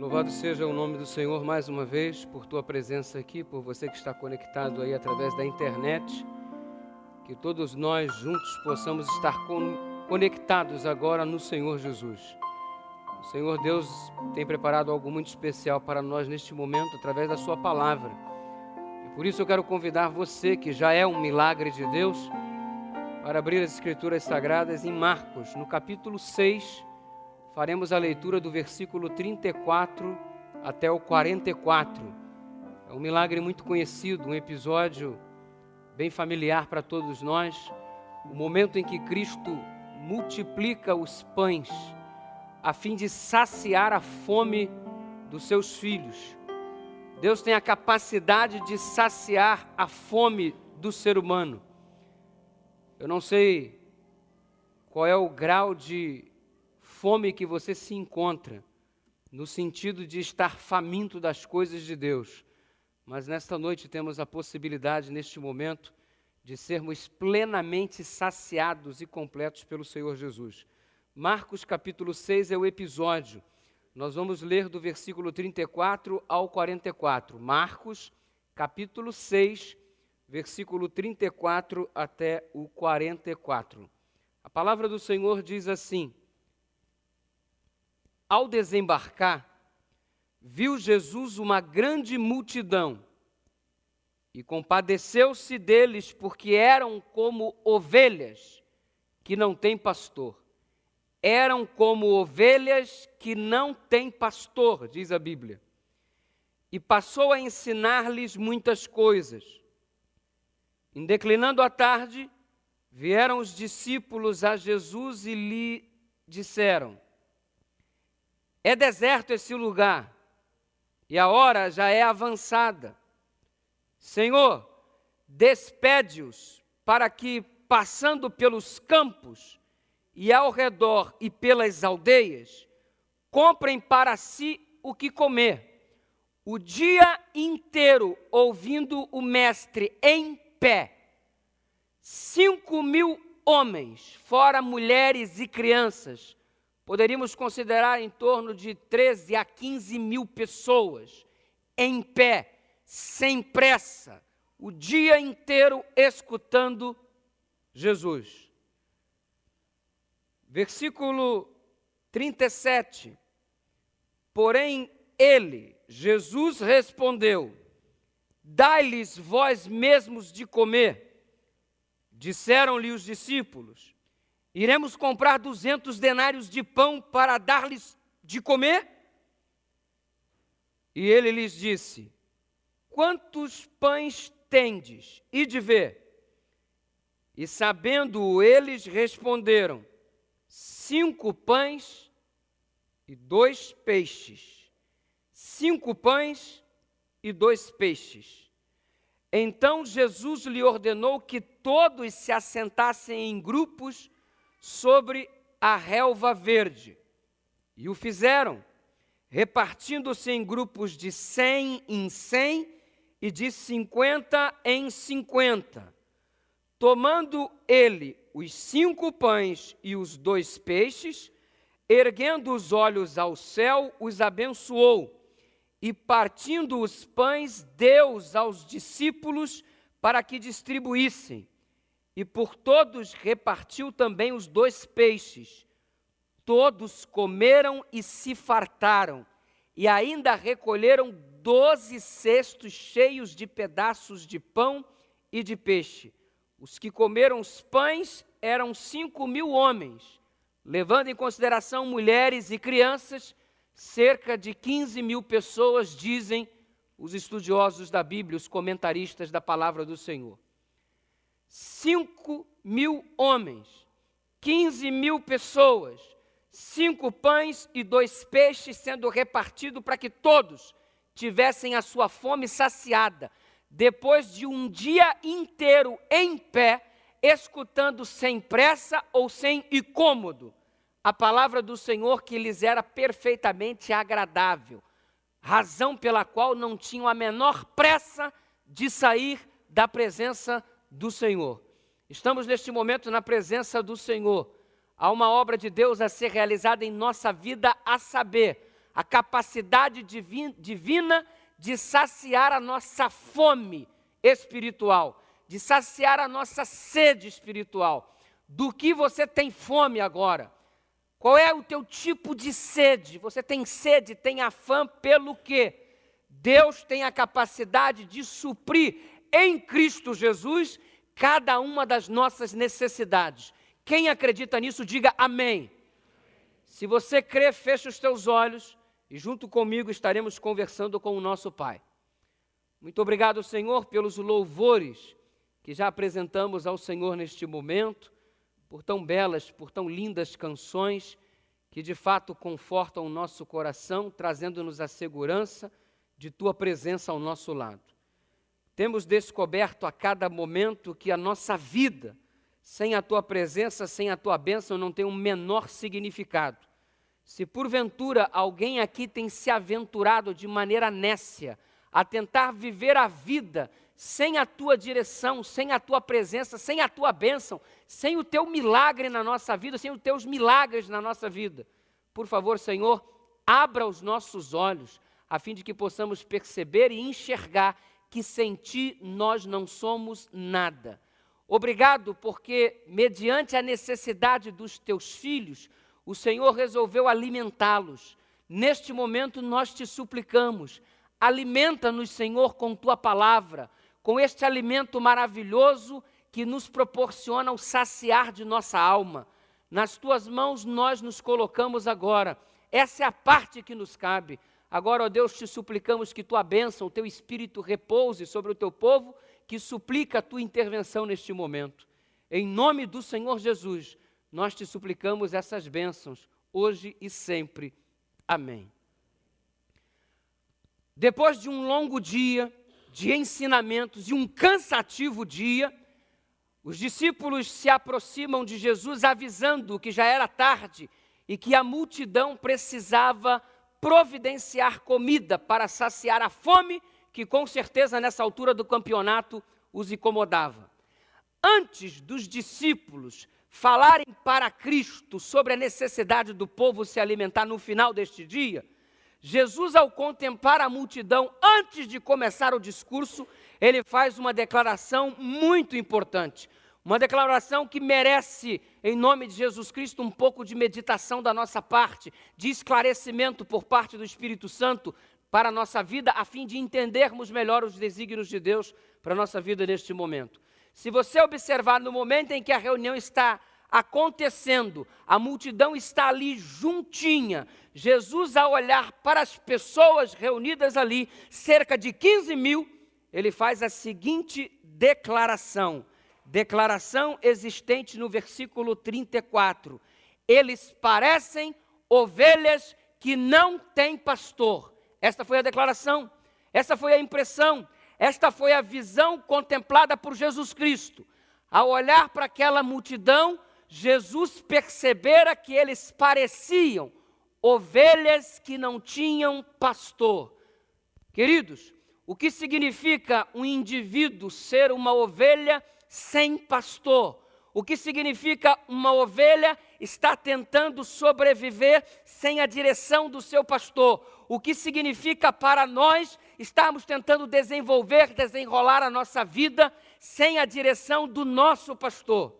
Louvado seja o nome do Senhor mais uma vez por tua presença aqui, por você que está conectado aí através da internet. Que todos nós juntos possamos estar conectados agora no Senhor Jesus. O Senhor Deus tem preparado algo muito especial para nós neste momento através da sua palavra. E por isso eu quero convidar você, que já é um milagre de Deus, para abrir as Escrituras Sagradas em Marcos, no capítulo 6. Faremos a leitura do versículo 34 até o 44. É um milagre muito conhecido, um episódio bem familiar para todos nós. O momento em que Cristo multiplica os pães a fim de saciar a fome dos seus filhos. Deus tem a capacidade de saciar a fome do ser humano. Eu não sei qual é o grau de fome que você se encontra, no sentido de estar faminto das coisas de Deus. Mas nesta noite temos a possibilidade, neste momento, de sermos plenamente saciados e completos pelo Senhor Jesus. Marcos capítulo 6 é o episódio. Nós vamos ler do versículo 34 ao 44. Marcos capítulo 6, versículo 34 até o 44. A palavra do Senhor diz assim: Ao desembarcar, viu Jesus uma grande multidão e compadeceu-se deles, porque eram como ovelhas que não têm pastor. Eram como ovelhas que não têm pastor, diz a Bíblia. E passou a ensinar-lhes muitas coisas. Em declinando a tarde, vieram os discípulos a Jesus e lhe disseram: É deserto esse lugar, e a hora já é avançada. Senhor, despede-os para que, passando pelos campos e ao redor e pelas aldeias, comprem para si o que comer. O dia inteiro ouvindo o mestre em pé, 5.000 homens, fora mulheres e crianças, poderíamos considerar em torno de 13 a 15 mil pessoas, em pé, sem pressa, o dia inteiro escutando Jesus. Versículo 37. Porém ele, Jesus, respondeu: Dai-lhes vós mesmos de comer. Disseram-lhe os discípulos: Iremos comprar 200 denários de pão para dar-lhes de comer? E ele lhes disse: Quantos pães tendes? Ide ver. E sabendo-o, eles responderam: 5 pães e 2 peixes. 5 pães e 2 peixes. Então Jesus lhe ordenou que todos se assentassem em grupos sobre a relva verde. E o fizeram, repartindo-se em grupos de 100 em 100 e de 50 em 50. Tomando ele os 5 pães e os 2 peixes, erguendo os olhos ao céu, os abençoou, e partindo os pães, deu-os aos discípulos para que distribuíssem. E por todos repartiu também os 2 peixes. Todos comeram e se fartaram, e ainda recolheram 12 cestos cheios de pedaços de pão e de peixe. Os que comeram os pães eram 5.000 homens, levando em consideração mulheres e crianças, cerca de 15.000 pessoas, dizem os estudiosos da Bíblia, os comentaristas da palavra do Senhor. 5.000 homens, 15.000 pessoas, 5 pães e 2 peixes sendo repartidos para que todos tivessem a sua fome saciada, depois de um dia inteiro em pé, escutando sem pressa ou sem incômodo a palavra do Senhor, que lhes era perfeitamente agradável, razão pela qual não tinham a menor pressa de sair da presença do Senhor. Estamos neste momento na presença do Senhor. Há uma obra de Deus a ser realizada em nossa vida, a saber, a capacidade divina de saciar a nossa fome espiritual, de saciar a nossa sede espiritual. Do que você tem fome agora? Qual é o teu tipo de sede? Você tem sede, tem afã pelo quê? Deus tem a capacidade de suprir em Cristo Jesus cada uma das nossas necessidades. Quem acredita nisso, diga amém. Se você crê, feche os teus olhos e junto comigo estaremos conversando com o nosso Pai. Muito obrigado, Senhor, pelos louvores que já apresentamos ao Senhor neste momento, por tão belas, por tão lindas canções que de fato confortam o nosso coração, trazendo-nos a segurança de Tua presença ao nosso lado. Temos descoberto a cada momento que a nossa vida, sem a Tua presença, sem a Tua bênção, não tem o menor significado. Se porventura alguém aqui tem se aventurado de maneira nécia a tentar viver a vida sem a Tua direção, sem a Tua presença, sem a Tua bênção, sem o Teu milagre na nossa vida, sem os Teus milagres na nossa vida, por favor, Senhor, abra os nossos olhos, a fim de que possamos perceber e enxergar que sem Ti nós não somos nada. Obrigado porque, mediante a necessidade dos Teus filhos, o Senhor resolveu alimentá-los. Neste momento nós Te suplicamos, alimenta-nos, Senhor, com Tua palavra, com este alimento maravilhoso que nos proporciona o saciar de nossa alma. Nas Tuas mãos nós nos colocamos agora. Essa é a parte que nos cabe. Agora, ó Deus, Te suplicamos que Tua bênção, o Teu Espírito repouse sobre o Teu povo, que suplica a Tua intervenção neste momento. Em nome do Senhor Jesus, nós Te suplicamos essas bênçãos, hoje e sempre. Amém. Depois de um longo dia de ensinamentos e um cansativo dia, os discípulos se aproximam de Jesus avisando que já era tarde e que a multidão precisava providenciar comida para saciar a fome que com certeza nessa altura do campeonato os incomodava. Antes dos discípulos falarem para Cristo sobre a necessidade do povo se alimentar no final deste dia, Jesus, ao contemplar a multidão, antes de começar o discurso, ele faz uma declaração muito importante. Uma declaração que merece, em nome de Jesus Cristo, um pouco de meditação da nossa parte, de esclarecimento por parte do Espírito Santo para a nossa vida, a fim de entendermos melhor os desígnios de Deus para a nossa vida neste momento. Se você observar no momento em que a reunião está acontecendo, a multidão está ali juntinha, Jesus, ao olhar para as pessoas reunidas ali, cerca de 15 mil, ele faz a seguinte declaração existente no versículo 34. Eles parecem ovelhas que não têm pastor. Esta foi a declaração, essa foi a impressão, esta foi a visão contemplada por Jesus Cristo. Ao olhar para aquela multidão, Jesus percebera que eles pareciam ovelhas que não tinham pastor. Queridos, o que significa um indivíduo ser uma ovelha sem pastor? O que significa uma ovelha estar tentando sobreviver sem a direção do seu pastor? O que significa para nós estarmos tentando desenrolar a nossa vida sem a direção do nosso pastor?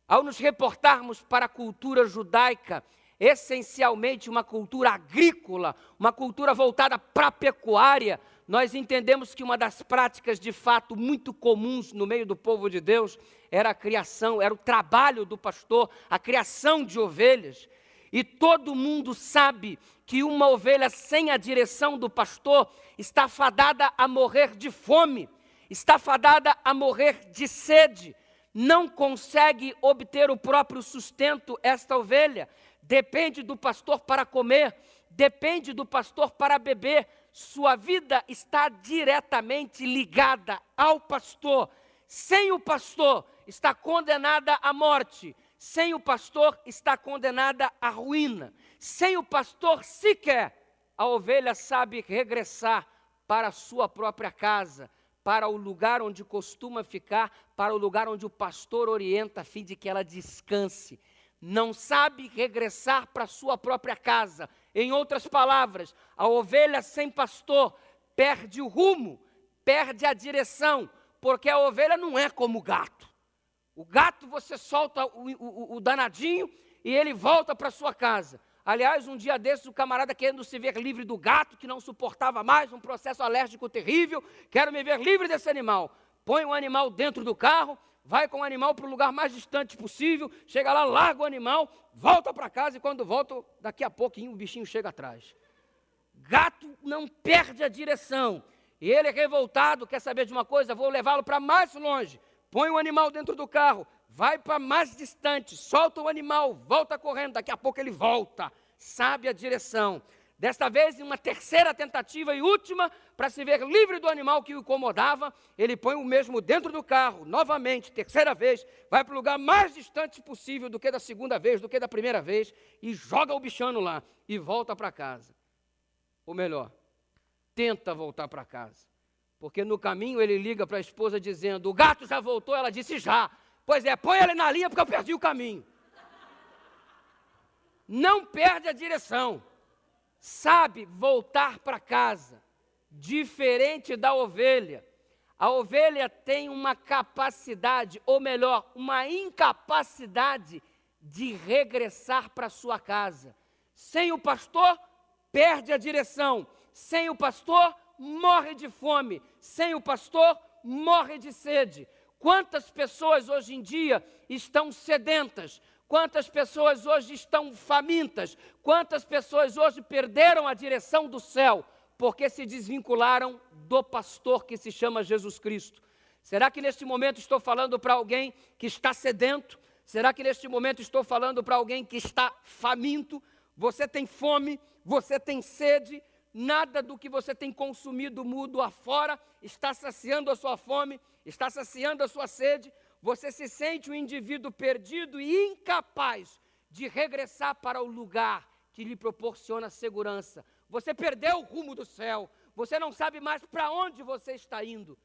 Ao nos reportarmos para a cultura judaica, essencialmente uma cultura agrícola, uma cultura voltada para a pecuária, nós entendemos que uma das práticas de fato muito comuns no meio do povo de Deus era a criação, era o trabalho do pastor, a criação de ovelhas. E todo mundo sabe que uma ovelha sem a direção do pastor está fadada a morrer de fome, está fadada a morrer de sede, não consegue obter o próprio sustento esta ovelha, depende do pastor para comer, depende do pastor para beber, sua vida está diretamente ligada ao pastor. Sem o pastor, está condenada à morte. Sem o pastor, está condenada à ruína. Sem o pastor, sequer, a ovelha sabe regressar para a sua própria casa, para o lugar onde costuma ficar, para o lugar onde o pastor orienta, a fim de que ela descanse. não sabe regressar para sua própria casa. Em outras palavras, a ovelha sem pastor perde o rumo, perde a direção, porque a ovelha não é como o gato. O gato você solta o danadinho e ele volta para sua casa. Aliás, um dia desses, o camarada querendo se ver livre do gato, que não suportava mais, um processo alérgico terrível, quero me ver livre desse animal. Põe o animal dentro do carro, vai com o animal para o lugar mais distante possível, chega lá, larga o animal, volta para casa e quando volta, daqui a pouquinho o bichinho chega atrás. Gato não perde a direção. E ele é revoltado, quer saber de uma coisa? Vou levá-lo para mais longe. Põe o animal dentro do carro, vai para mais distante, solta o animal, volta correndo, daqui a pouco ele volta, sabe a direção. Desta vez, em uma terceira tentativa e última, para se ver livre do animal que o incomodava, ele põe o mesmo dentro do carro, novamente, terceira vez, vai para o lugar mais distante possível do que da segunda vez, do que da primeira vez, e joga o bichano lá, e volta para casa. Ou melhor, tenta voltar para casa. Porque no caminho ele liga para a esposa dizendo, o gato já voltou? Ela disse, já. Pois é, põe ele na linha porque eu perdi o caminho. Não perde a direção. Sabe voltar para casa. Diferente da ovelha. A ovelha tem uma capacidade, ou melhor, uma incapacidade de regressar para sua casa. Sem o pastor, perde a direção. Sem o pastor, morre de fome, sem o pastor, morre de sede. Quantas pessoas hoje em dia estão sedentas? Quantas pessoas hoje estão famintas? Quantas pessoas hoje perderam a direção do céu? Porque se desvincularam do pastor que se chama Jesus Cristo. Será que neste momento estou falando para alguém que está sedento? Será que neste momento estou falando para alguém que está faminto? Você tem fome, você tem sede. Nada do que você tem consumido mundo afora está saciando a sua fome, está saciando a sua sede. Você se sente um indivíduo perdido e incapaz de regressar para o lugar que lhe proporciona segurança. Você perdeu o rumo do céu, você não sabe mais para onde você está indo.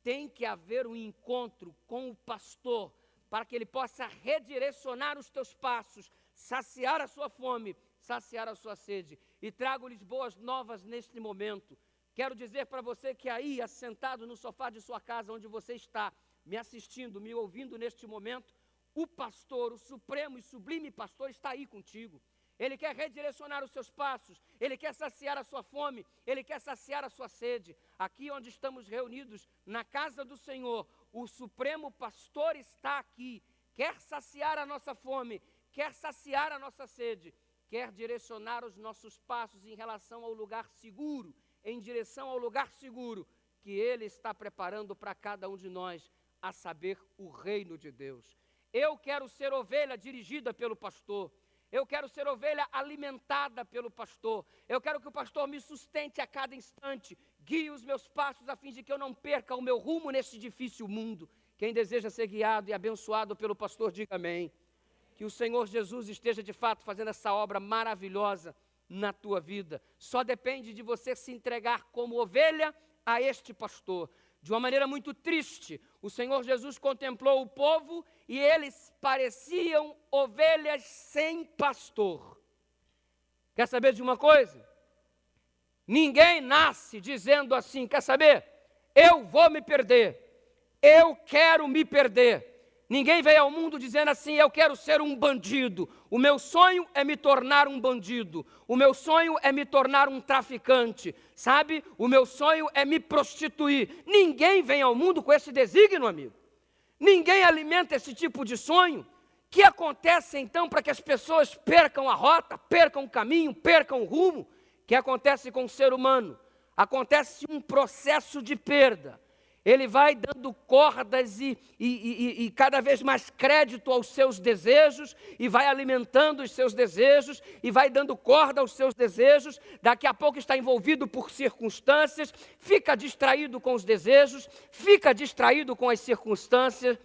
Tem que haver um encontro com o pastor para que ele possa redirecionar os teus passos, saciar a sua fome, saciar a sua sede. E trago-lhes boas novas neste momento. Quero dizer para você que aí, assentado no sofá de sua casa, onde você está, me assistindo, me ouvindo neste momento, o pastor, o supremo e sublime pastor está aí contigo. Ele quer redirecionar os seus passos, ele quer saciar a sua fome, ele quer saciar a sua sede. Aqui onde estamos reunidos, na casa do Senhor, o supremo pastor está aqui, quer saciar a nossa fome, quer saciar a nossa sede, quer direcionar os nossos passos em relação ao lugar seguro, em direção ao lugar seguro que Ele está preparando para cada um de nós, a saber, o reino de Deus. Eu quero ser ovelha dirigida pelo pastor, eu quero ser ovelha alimentada pelo pastor, eu quero que o pastor me sustente a cada instante, guie os meus passos a fim de que eu não perca o meu rumo neste difícil mundo. Quem deseja ser guiado e abençoado pelo pastor, diga amém. Que o Senhor Jesus esteja de fato fazendo essa obra maravilhosa na tua vida. Só depende de você se entregar como ovelha a este pastor. De uma maneira muito triste, o Senhor Jesus contemplou o povo e eles pareciam ovelhas sem pastor. Quer saber de uma coisa? Ninguém nasce dizendo assim, quer saber? Eu vou me perder, eu quero me perder. Ninguém veio ao mundo dizendo assim, eu quero ser um bandido. O meu sonho é me tornar um bandido. O meu sonho é me tornar um traficante. Sabe? O meu sonho é me prostituir. Ninguém vem ao mundo com esse desígnio, amigo. Ninguém alimenta esse tipo de sonho. O que acontece então para que as pessoas percam a rota, percam o caminho, percam o rumo? O que acontece com o ser humano? Acontece um processo de perda. Ele vai dando cordas e cada vez mais crédito aos seus desejos, e vai alimentando os seus desejos, e vai dando corda aos seus desejos. Daqui a pouco está envolvido por circunstâncias, fica distraído com os desejos, fica distraído com as circunstâncias,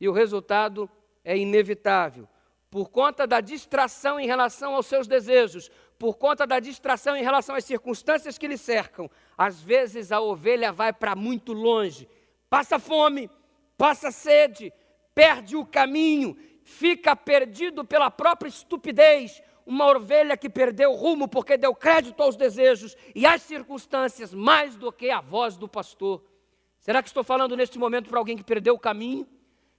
e o resultado é inevitável. Por conta da distração em relação aos seus desejos, por conta da distração em relação às circunstâncias que lhe cercam, às vezes a ovelha vai para muito longe, passa fome, passa sede, perde o caminho, fica perdido pela própria estupidez, uma ovelha que perdeu o rumo porque deu crédito aos desejos e às circunstâncias mais do que a voz do pastor. Será que estou falando neste momento para alguém que perdeu o caminho?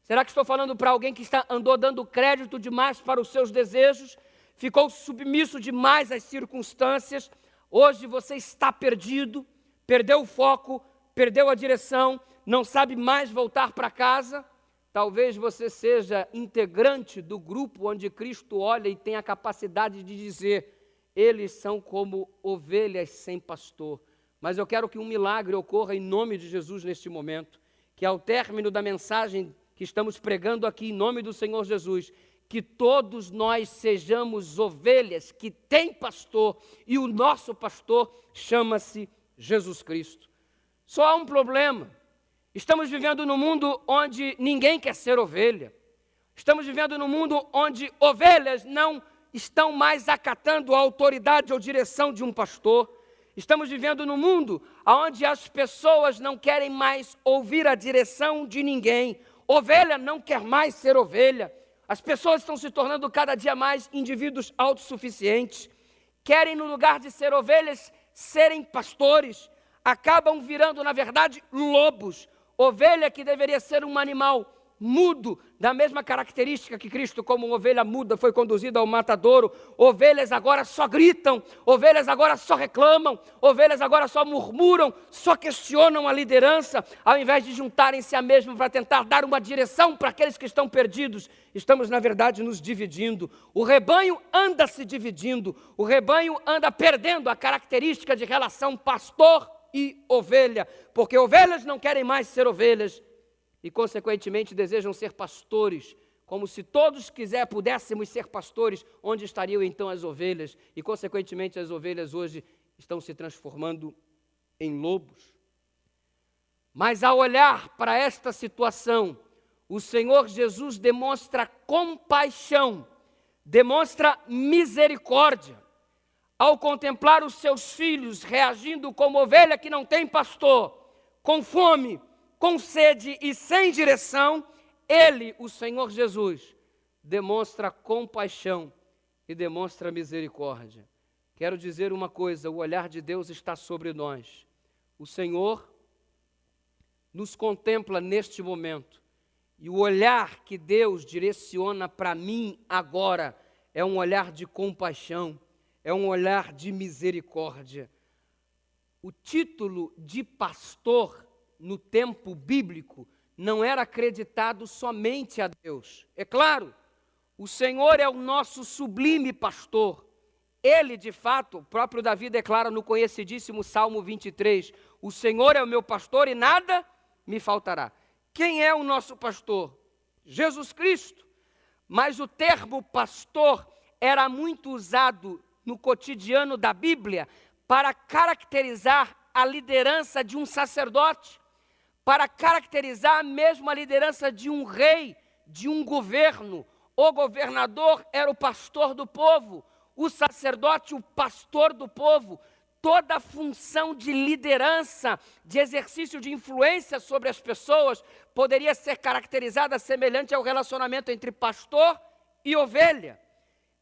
Será que estou falando para alguém que andou dando crédito demais para os seus desejos? Ficou submisso demais às circunstâncias? Hoje você está perdido, perdeu o foco, perdeu a direção, não sabe mais voltar para casa? Talvez você seja integrante do grupo onde Cristo olha e tem a capacidade de dizer: eles são como ovelhas sem pastor. Mas eu quero que um milagre ocorra em nome de Jesus neste momento, que ao término da mensagem que estamos pregando aqui em nome do Senhor Jesus, que todos nós sejamos ovelhas que têm pastor, e o nosso pastor chama-se Jesus Cristo. Só há um problema: estamos vivendo num mundo onde ninguém quer ser ovelha. Estamos vivendo num mundo onde ovelhas não estão mais acatando a autoridade ou direção de um pastor. Estamos vivendo num mundo onde as pessoas não querem mais ouvir a direção de ninguém. Ovelha não quer mais ser ovelha. As pessoas estão se tornando cada dia mais indivíduos autossuficientes. Querem, no lugar de ser ovelhas, serem pastores. Acabam virando, na verdade, lobos. Ovelha que deveria ser um animal mudo, da mesma característica que Cristo, como uma ovelha muda, foi conduzido ao matadouro. Ovelhas agora só gritam, ovelhas agora só reclamam, ovelhas agora só murmuram, só questionam a liderança, ao invés de juntarem-se a mesma para tentar dar uma direção para aqueles que estão perdidos. Estamos, na verdade, nos dividindo. O rebanho anda se dividindo, o rebanho anda perdendo a característica de relação pastor e ovelha, porque ovelhas não querem mais ser ovelhas e, consequentemente, desejam ser pastores, como se todos pudéssemos ser pastores, onde estariam então as ovelhas? E, consequentemente, as ovelhas hoje estão se transformando em lobos. Mas, ao olhar para esta situação, o Senhor Jesus demonstra compaixão, demonstra misericórdia, ao contemplar os seus filhos reagindo como ovelha que não tem pastor, com fome, com sede e sem direção. Ele, o Senhor Jesus, demonstra compaixão e demonstra misericórdia. Quero dizer uma coisa: o olhar de Deus está sobre nós. O Senhor nos contempla neste momento, e o olhar que Deus direciona para mim agora é um olhar de compaixão, é um olhar de misericórdia. O título de pastor no tempo bíblico não era acreditado somente a Deus. É claro, o Senhor é o nosso sublime pastor. Ele, de fato, o próprio Davi declara no conhecidíssimo Salmo 23, o Senhor é o meu pastor e nada me faltará. Quem é o nosso pastor? Jesus Cristo. Mas o termo pastor era muito usado no cotidiano da Bíblia para caracterizar a liderança de um sacerdote, para caracterizar mesmo a liderança de um rei, de um governo. O governador era o pastor do povo, o sacerdote o pastor do povo. Toda a função de liderança, de exercício de influência sobre as pessoas, poderia ser caracterizada semelhante ao relacionamento entre pastor e ovelha.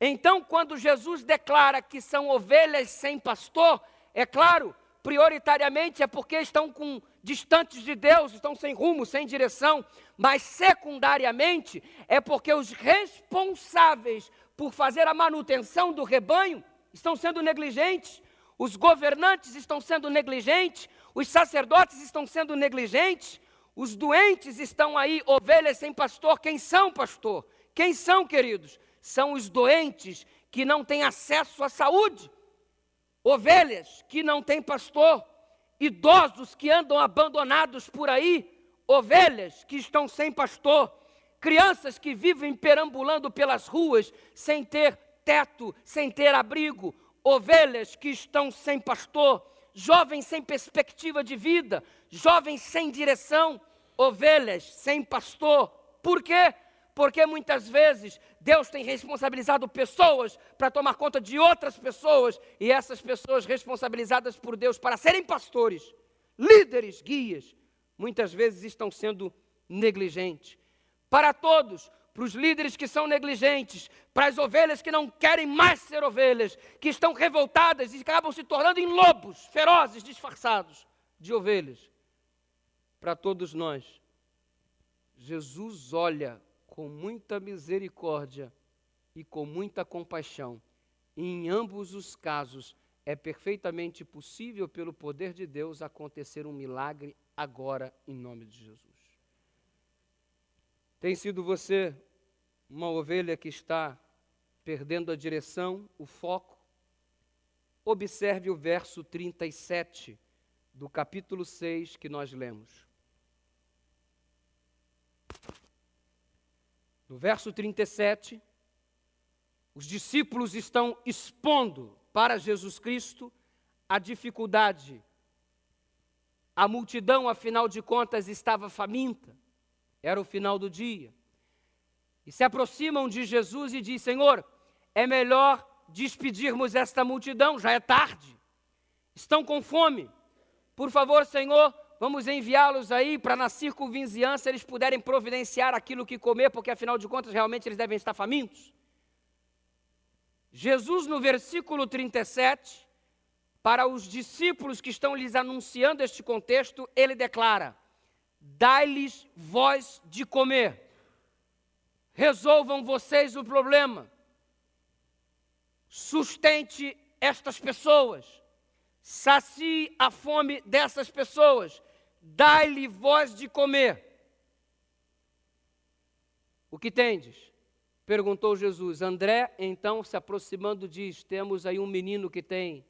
Então, quando Jesus declara que são ovelhas sem pastor, é claro, prioritariamente é porque estão distantes de Deus, estão sem rumo, sem direção, mas secundariamente é porque os responsáveis por fazer a manutenção do rebanho estão sendo negligentes, os governantes estão sendo negligentes, os sacerdotes estão sendo negligentes, os doentes estão aí, ovelhas sem pastor. Quem são, pastor? Quem são, queridos? São os doentes que não têm acesso à saúde, ovelhas que não têm pastor, idosos que andam abandonados por aí, ovelhas que estão sem pastor, crianças que vivem perambulando pelas ruas sem ter teto, sem ter abrigo, ovelhas que estão sem pastor, jovens sem perspectiva de vida, jovens sem direção, ovelhas sem pastor. Por quê? Porque muitas vezes Deus tem responsabilizado pessoas para tomar conta de outras pessoas, e essas pessoas responsabilizadas por Deus para serem pastores, líderes, guias, muitas vezes estão sendo negligentes. Para todos, para os líderes que são negligentes, para as ovelhas que não querem mais ser ovelhas, que estão revoltadas e acabam se tornando em lobos ferozes, disfarçados de ovelhas. Para todos nós, Jesus olha com muita misericórdia e com muita compaixão. E em ambos os casos, é perfeitamente possível, pelo poder de Deus, acontecer um milagre agora, em nome de Jesus. Tem sido você uma ovelha que está perdendo a direção, o foco? Observe o verso 37 do capítulo 6 que nós lemos. No verso 37, os discípulos estão expondo para Jesus Cristo a dificuldade. A multidão, afinal de contas, estava faminta. Era o final do dia. E se aproximam de Jesus e dizem: Senhor, é melhor despedirmos esta multidão, já é tarde. Estão com fome. Por favor, Senhor, vamos enviá-los aí para na circunvizinhança eles puderem providenciar aquilo que comer, porque afinal de contas realmente eles devem estar famintos. Jesus, no versículo 37, para os discípulos que estão lhes anunciando este contexto, ele declara: dai-lhes vós de comer. Resolvam vocês o problema. Sustente estas pessoas. Sacie a fome dessas pessoas. Dai-lhe vós de comer. O que tendes? Perguntou Jesus. André, então, se aproximando, diz: temos aí um menino que tem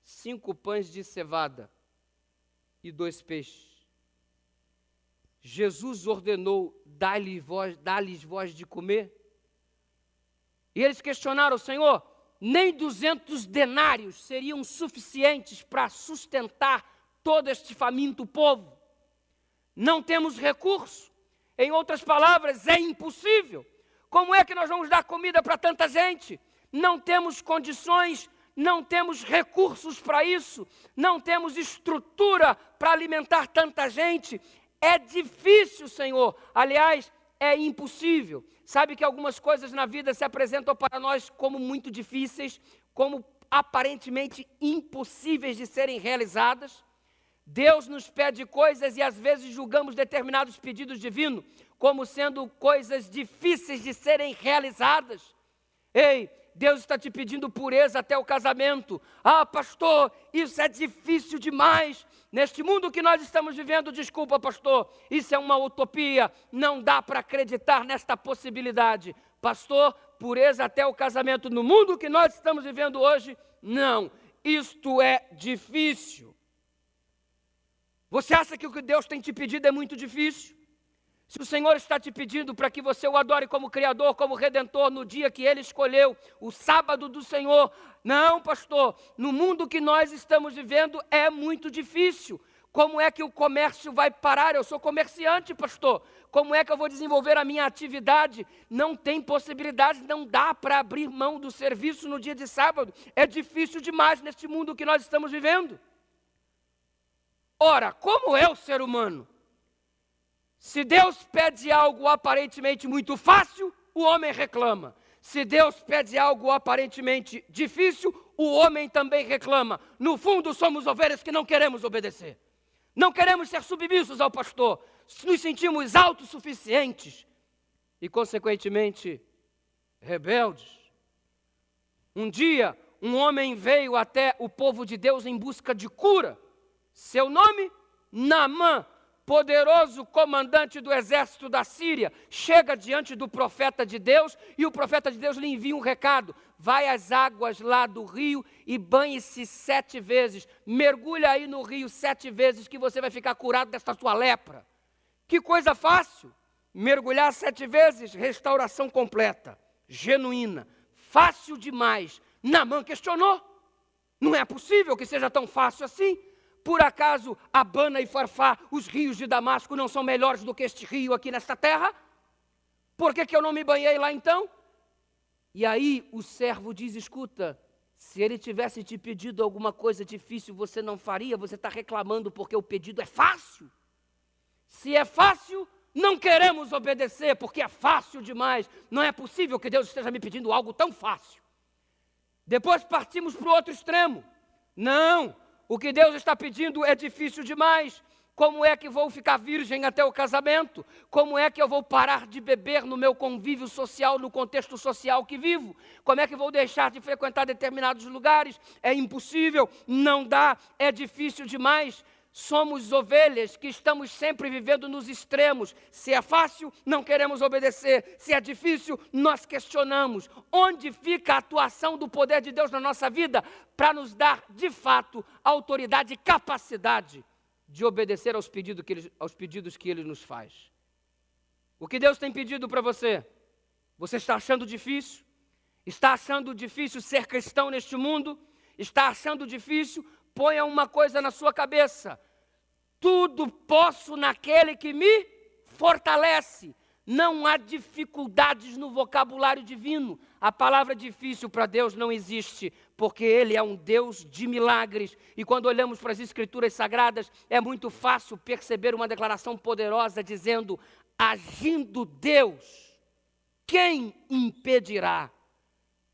5 pães de cevada e 2 peixes. Jesus ordenou: dá-lhes vós de comer. E eles questionaram: Senhor, nem 200 denários seriam suficientes para sustentar todo este faminto povo? Não temos recurso. Em outras palavras, é impossível. Como é que nós vamos dar comida para tanta gente? Não temos condições, não temos recursos para isso, não temos estrutura para alimentar tanta gente. É difícil, Senhor. Aliás, é impossível. Sabe que algumas coisas na vida se apresentam para nós como muito difíceis, como aparentemente impossíveis de serem realizadas? Deus nos pede coisas e às vezes julgamos determinados pedidos divinos como sendo coisas difíceis de serem realizadas. Ei, Deus está te pedindo pureza até o casamento. Ah, pastor, isso é difícil demais. Neste mundo que nós estamos vivendo, desculpa, pastor, isso é uma utopia. Não dá para acreditar nesta possibilidade. Pastor, pureza até o casamento no mundo que nós estamos vivendo hoje? Não, isto é difícil. Você acha que o que Deus tem te pedido é muito difícil? Se o Senhor está te pedindo para que você o adore como Criador, como Redentor, no dia que Ele escolheu, o sábado do Senhor. Não, pastor, no mundo que nós estamos vivendo é muito difícil. Como é que o comércio vai parar? Eu sou comerciante, pastor. Como é que eu vou desenvolver a minha atividade? Não tem possibilidade, não dá para abrir mão do serviço no dia de sábado. É difícil demais neste mundo que nós estamos vivendo. Ora, como é o ser humano? Se Deus pede algo aparentemente muito fácil, o homem reclama. Se Deus pede algo aparentemente difícil, o homem também reclama. No fundo, somos ovelhas que não queremos obedecer. Não queremos ser submissos ao pastor. Nos sentimos autossuficientes e, consequentemente, rebeldes. Um dia, um homem veio até o povo de Deus em busca de cura. Seu nome? Naamã. Poderoso comandante do exército da Síria, chega diante do profeta de Deus e o profeta de Deus lhe envia um recado: vai às águas lá do rio e banhe-se 7 vezes, mergulha aí no rio 7 vezes que você vai ficar curado desta sua lepra. Que coisa fácil, mergulhar 7 vezes, restauração completa, genuína, fácil demais. Naamã questionou: não é possível que seja tão fácil assim? Por acaso Abana e Farfá, os rios de Damasco, não são melhores do que este rio aqui nesta terra? Por que eu não me banhei lá então? E aí o servo diz: escuta, se ele tivesse te pedido alguma coisa difícil, você não faria? Você está reclamando porque o pedido é fácil. Se é fácil, não queremos obedecer porque é fácil demais. Não é possível que Deus esteja me pedindo algo tão fácil. Depois partimos para o outro extremo. Não, o que Deus está pedindo é difícil demais. Como é que vou ficar virgem até o casamento? Como é que eu vou parar de beber no meu convívio social, no contexto social que vivo? Como é que vou deixar de frequentar determinados lugares? É impossível, não dá, é difícil demais. Somos ovelhas que estamos sempre vivendo nos extremos. Se é fácil, não queremos obedecer. Se é difícil, nós questionamos. Onde fica a atuação do poder de Deus na nossa vida para nos dar, de fato, autoridade e capacidade de obedecer aos pedidos que Ele nos faz? O que Deus tem pedido para você? Você está achando difícil? Está achando difícil ser cristão neste mundo? Está achando difícil? Ponha uma coisa na sua cabeça: tudo posso naquele que me fortalece. Não há dificuldades no vocabulário divino. A palavra difícil para Deus não existe, porque Ele é um Deus de milagres. E quando olhamos para as Escrituras Sagradas, é muito fácil perceber uma declaração poderosa dizendo: agindo Deus, quem impedirá?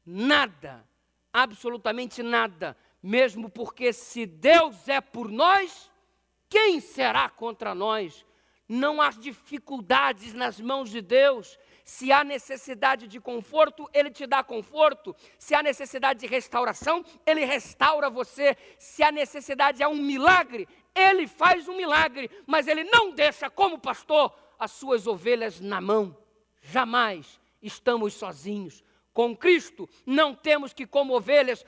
Nada, absolutamente nada. Mesmo porque se Deus é por nós, quem será contra nós? Não há dificuldades nas mãos de Deus. Se há necessidade de conforto, Ele te dá conforto. Se há necessidade de restauração, Ele restaura você. Se há necessidade de um milagre, Ele faz um milagre. Mas Ele não deixa, como pastor, as suas ovelhas na mão. Jamais estamos sozinhos. Com Cristo, não temos que, como ovelhas,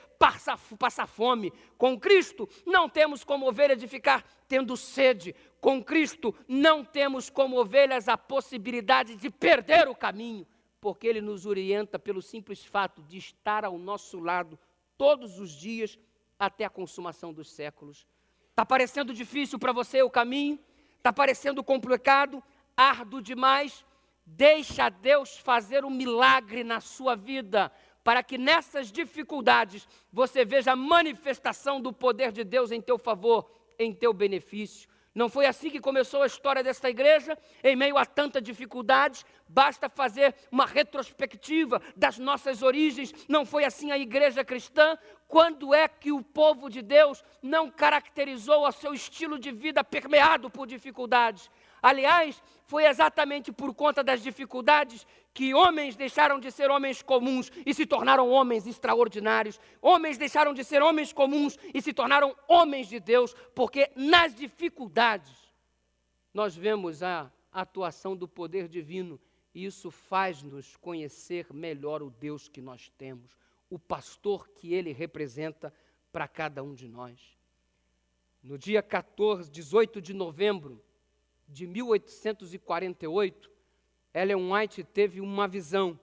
passar fome. Com Cristo, não temos como ovelhas de ficar tendo sede. Com Cristo, não temos como ovelhas a possibilidade de perder o caminho, porque Ele nos orienta pelo simples fato de estar ao nosso lado todos os dias até a consumação dos séculos. Está parecendo difícil para você o caminho? Está parecendo complicado, árduo demais? Deixa Deus fazer um milagre na sua vida, para que nessas dificuldades você veja a manifestação do poder de Deus em teu favor, em teu benefício. Não foi assim que começou a história desta igreja? Em meio a tanta dificuldade, basta fazer uma retrospectiva das nossas origens. Não foi assim a igreja cristã? Quando é que o povo de Deus não caracterizou o seu estilo de vida permeado por dificuldades? Aliás, foi exatamente por conta das dificuldades que homens deixaram de ser homens comuns e se tornaram homens extraordinários. Homens deixaram de ser homens comuns e se tornaram homens de Deus, porque nas dificuldades nós vemos a atuação do poder divino e isso faz-nos conhecer melhor o Deus que nós temos, o pastor que Ele representa para cada um de nós. No dia 18 de novembro de 1848, Ellen White teve uma visão.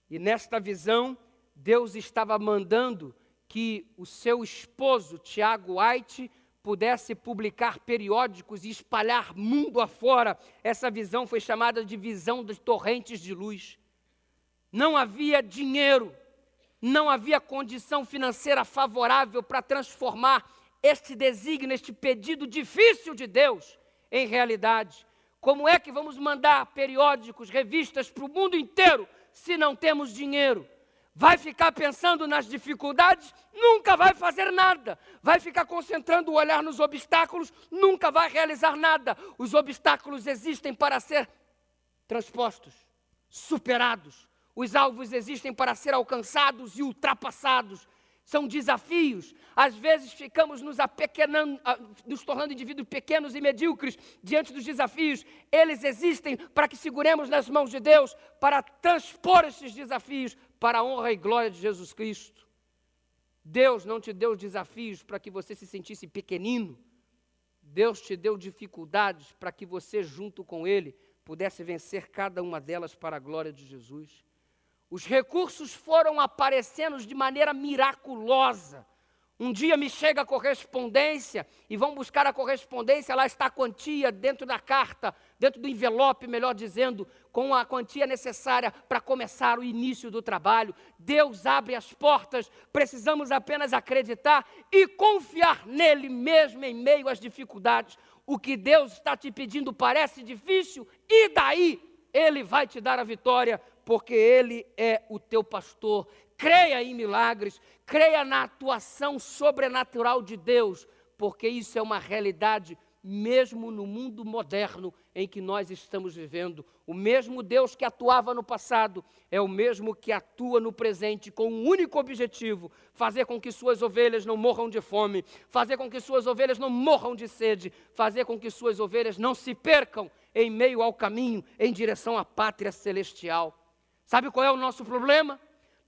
E nesta visão, Deus estava mandando que o seu esposo, Tiago White, pudesse publicar periódicos e espalhar mundo afora. Essa visão foi chamada de visão das torrentes de luz. Não havia dinheiro, não havia condição financeira favorável para transformar este desígnio, este pedido difícil de Deus em realidade. Como é que vamos mandar periódicos, revistas para o mundo inteiro se não temos dinheiro? Vai ficar pensando nas dificuldades? Nunca vai fazer nada. Vai ficar concentrando o olhar nos obstáculos? Nunca vai realizar nada. Os obstáculos existem para ser transpostos, superados. Os alvos existem para ser alcançados e ultrapassados. São desafios. Às vezes ficamos nos apequenando, nos tornando indivíduos pequenos e medíocres diante dos desafios. Eles existem para que seguremos nas mãos de Deus, para transpor esses desafios para a honra e glória de Jesus Cristo. Deus não te deu desafios para que você se sentisse pequenino. Deus te deu dificuldades para que você, junto com Ele, pudesse vencer cada uma delas para a glória de Jesus. Os recursos foram aparecendo de maneira miraculosa. Um dia me chega a correspondência e vão buscar a correspondência, lá está a quantia dentro da carta, dentro do envelope, melhor dizendo, com a quantia necessária para começar o início do trabalho. Deus abre as portas, precisamos apenas acreditar e confiar nele mesmo em meio às dificuldades. O que Deus está te pedindo parece difícil e daí Ele vai te dar a vitória, porque Ele é o teu pastor. Creia em milagres, creia na atuação sobrenatural de Deus, porque isso é uma realidade mesmo no mundo moderno em que nós estamos vivendo. O mesmo Deus que atuava no passado é o mesmo que atua no presente com um único objetivo: fazer com que suas ovelhas não morram de fome, fazer com que suas ovelhas não morram de sede, fazer com que suas ovelhas não se percam em meio ao caminho em direção à pátria celestial. Sabe qual é o nosso problema?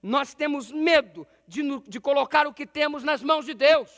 Nós temos medo de colocar o que temos nas mãos de Deus.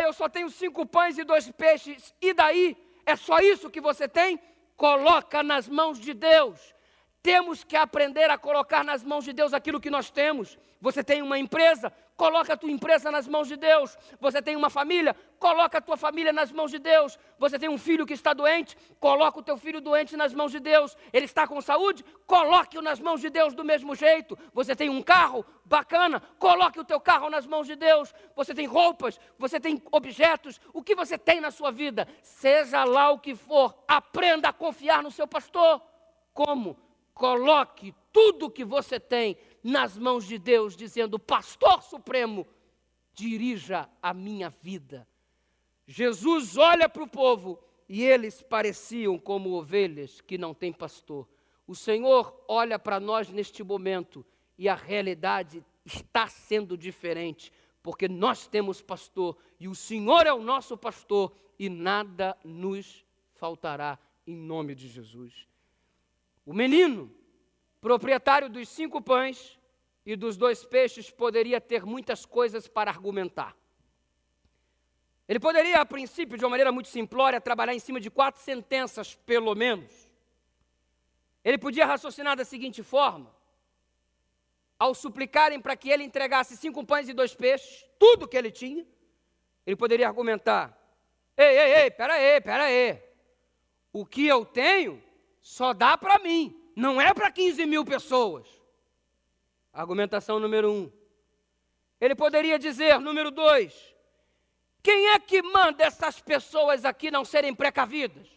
Eu só tenho 5 pães e 2 peixes, e daí? É só isso que você tem? Coloca nas mãos de Deus. Temos que aprender a colocar nas mãos de Deus aquilo que nós temos. Você tem uma empresa? Coloca a tua empresa nas mãos de Deus. Você tem uma família? Coloca a tua família nas mãos de Deus. Você tem um filho que está doente? Coloca o teu filho doente nas mãos de Deus. Ele está com saúde? Coloque-o nas mãos de Deus do mesmo jeito. Você tem um carro? Bacana. Coloque o teu carro nas mãos de Deus. Você tem roupas? Você tem objetos? O que você tem na sua vida? Seja lá o que for, aprenda a confiar no seu pastor. Como? Coloque tudo o que você tem nas mãos de Deus, dizendo: Pastor Supremo, dirija a minha vida. Jesus olha para o povo e eles pareciam como ovelhas que não têm pastor. O Senhor olha para nós neste momento e a realidade está sendo diferente, porque nós temos pastor e o Senhor é o nosso pastor e nada nos faltará em nome de Jesus. O menino, proprietário dos 5 pães e dos 2 peixes, poderia ter muitas coisas para argumentar. Ele poderia, a princípio, de uma maneira muito simplória, trabalhar em cima de 4 sentenças, pelo menos. Ele podia raciocinar da seguinte forma: ao suplicarem para que ele entregasse 5 pães e 2 peixes, tudo que ele tinha, ele poderia argumentar: ei, pera aí, o que eu tenho só dá para mim, não é para 15 mil pessoas. Argumentação número 1. Ele poderia dizer, número 2, quem é que manda essas pessoas aqui não serem precavidas,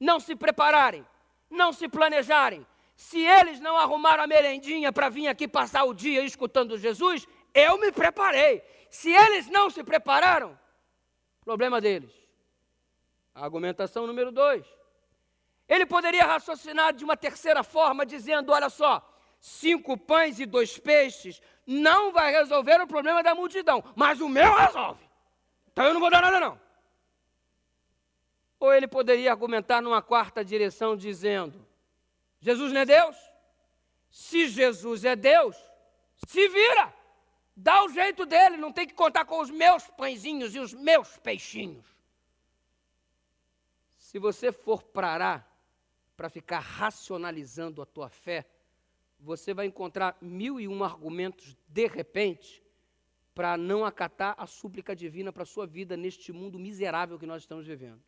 não se prepararem, não se planejarem? Se eles não arrumaram a merendinha para vir aqui passar o dia escutando Jesus, eu me preparei. Se eles não se prepararam, problema deles. Argumentação número 2. Ele poderia raciocinar de uma terceira forma, dizendo: olha só, 5 pães e 2 peixes não vai resolver o problema da multidão, mas o meu resolve. Então eu não vou dar nada não. Ou ele poderia argumentar numa quarta direção, dizendo: Jesus não é Deus? Se Jesus é Deus, se vira, dá o jeito dele, não tem que contar com os meus pãezinhos e os meus peixinhos. Se você for parar para ficar racionalizando a tua fé, você vai encontrar 1001 argumentos, de repente, para não acatar a súplica divina para a sua vida neste mundo miserável que nós estamos vivendo.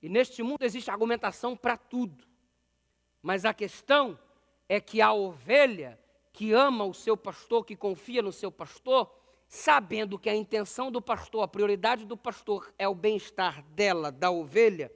E neste mundo existe argumentação para tudo. Mas a questão é que a ovelha que ama o seu pastor, que confia no seu pastor, sabendo que a intenção do pastor, a prioridade do pastor é o bem-estar dela, da ovelha,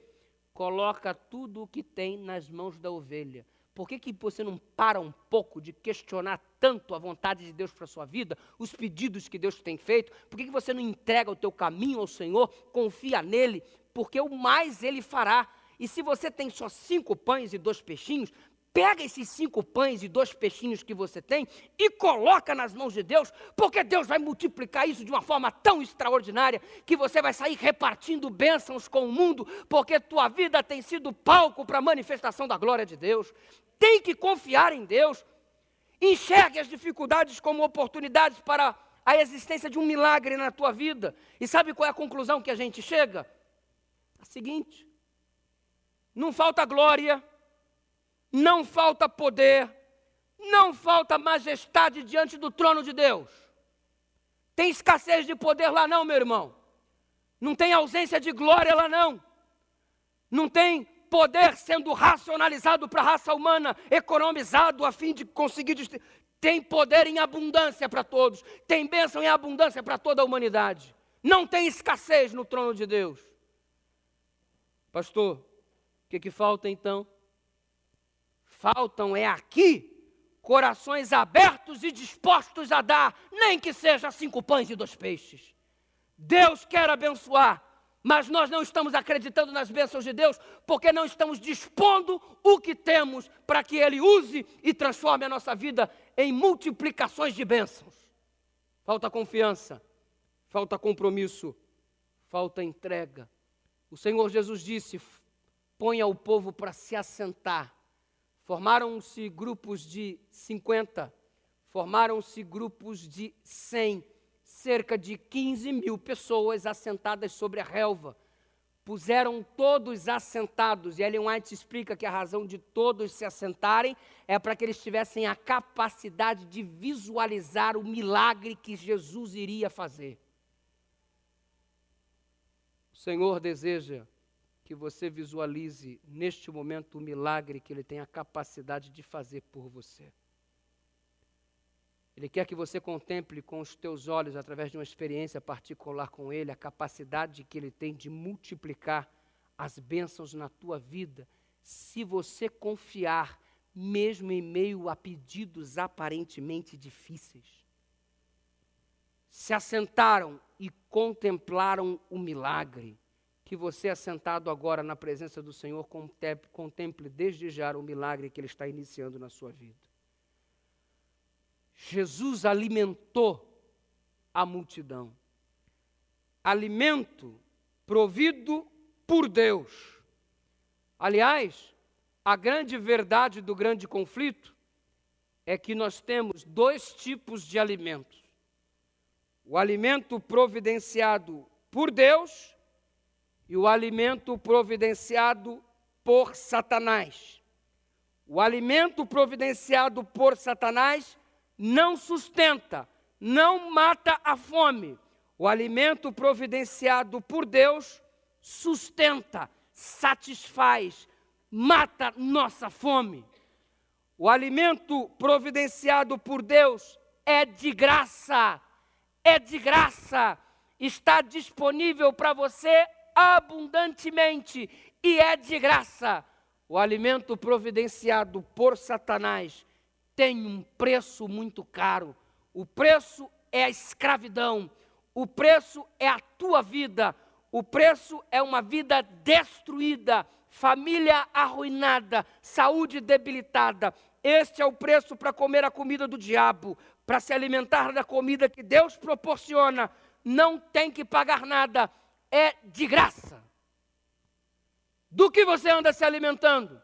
coloca tudo o que tem nas mãos da ovelha. Por que você não para um pouco de questionar tanto a vontade de Deus para a sua vida, os pedidos que Deus tem feito? Por que você não entrega o teu caminho ao Senhor, confia nele, porque o mais Ele fará. E se você tem só 5 pães e 2 peixinhos, pega esses 5 pães e 2 peixinhos que você tem e coloca nas mãos de Deus, porque Deus vai multiplicar isso de uma forma tão extraordinária que você vai sair repartindo bênçãos com o mundo, porque tua vida tem sido palco para a manifestação da glória de Deus. Tem que confiar em Deus. Enxergue as dificuldades como oportunidades para a existência de um milagre na tua vida. E sabe qual é a conclusão que a gente chega? A seguinte: não falta glória, não falta poder, não falta majestade diante do trono de Deus. Tem escassez de poder lá não, meu irmão. Não tem ausência de glória lá não. Não tem poder sendo racionalizado para a raça humana, economizado a fim de conseguir... Tem poder em abundância para todos. Tem bênção em abundância para toda a humanidade. Não tem escassez no trono de Deus. Pastor, o que falta então? Faltam aqui corações abertos e dispostos a dar, nem que seja 5 pães e 2 peixes. Deus quer abençoar, mas nós não estamos acreditando nas bênçãos de Deus, porque não estamos dispondo o que temos para que Ele use e transforme a nossa vida em multiplicações de bênçãos. Falta confiança, falta compromisso, falta entrega. O Senhor Jesus disse, ponha o povo para se assentar. Formaram-se grupos de 50, formaram-se grupos de 100, cerca de 15 mil pessoas assentadas sobre a relva. Puseram todos assentados, e Ellen White explica que a razão de todos se assentarem é para que eles tivessem a capacidade de visualizar o milagre que Jesus iria fazer. O Senhor deseja que você visualize neste momento o milagre que Ele tem a capacidade de fazer por você. Ele quer que você contemple com os teus olhos, através de uma experiência particular com Ele, a capacidade que Ele tem de multiplicar as bênçãos na tua vida, se você confiar, mesmo em meio a pedidos aparentemente difíceis. Se assentaram e contemplaram o milagre. Que você, assentado agora na presença do Senhor, contemple desde já o milagre que Ele está iniciando na sua vida. Jesus alimentou a multidão. Alimento provido por Deus. Aliás, a grande verdade do grande conflito é que nós temos 2 tipos de alimentos. O alimento providenciado por Deus e o alimento providenciado por Satanás. O alimento providenciado por Satanás não sustenta, não mata a fome. O alimento providenciado por Deus sustenta, satisfaz, mata nossa fome. O alimento providenciado por Deus é de graça, está disponível para você abundantemente e é de graça. O alimento providenciado por Satanás tem um preço muito caro. O preço é a escravidão, o preço é a tua vida, o preço é uma vida destruída, família arruinada, saúde debilitada. Este é o preço para comer a comida do diabo, para se alimentar da comida que Deus proporciona. Não tem que pagar nada, é de graça. Do que você anda se alimentando?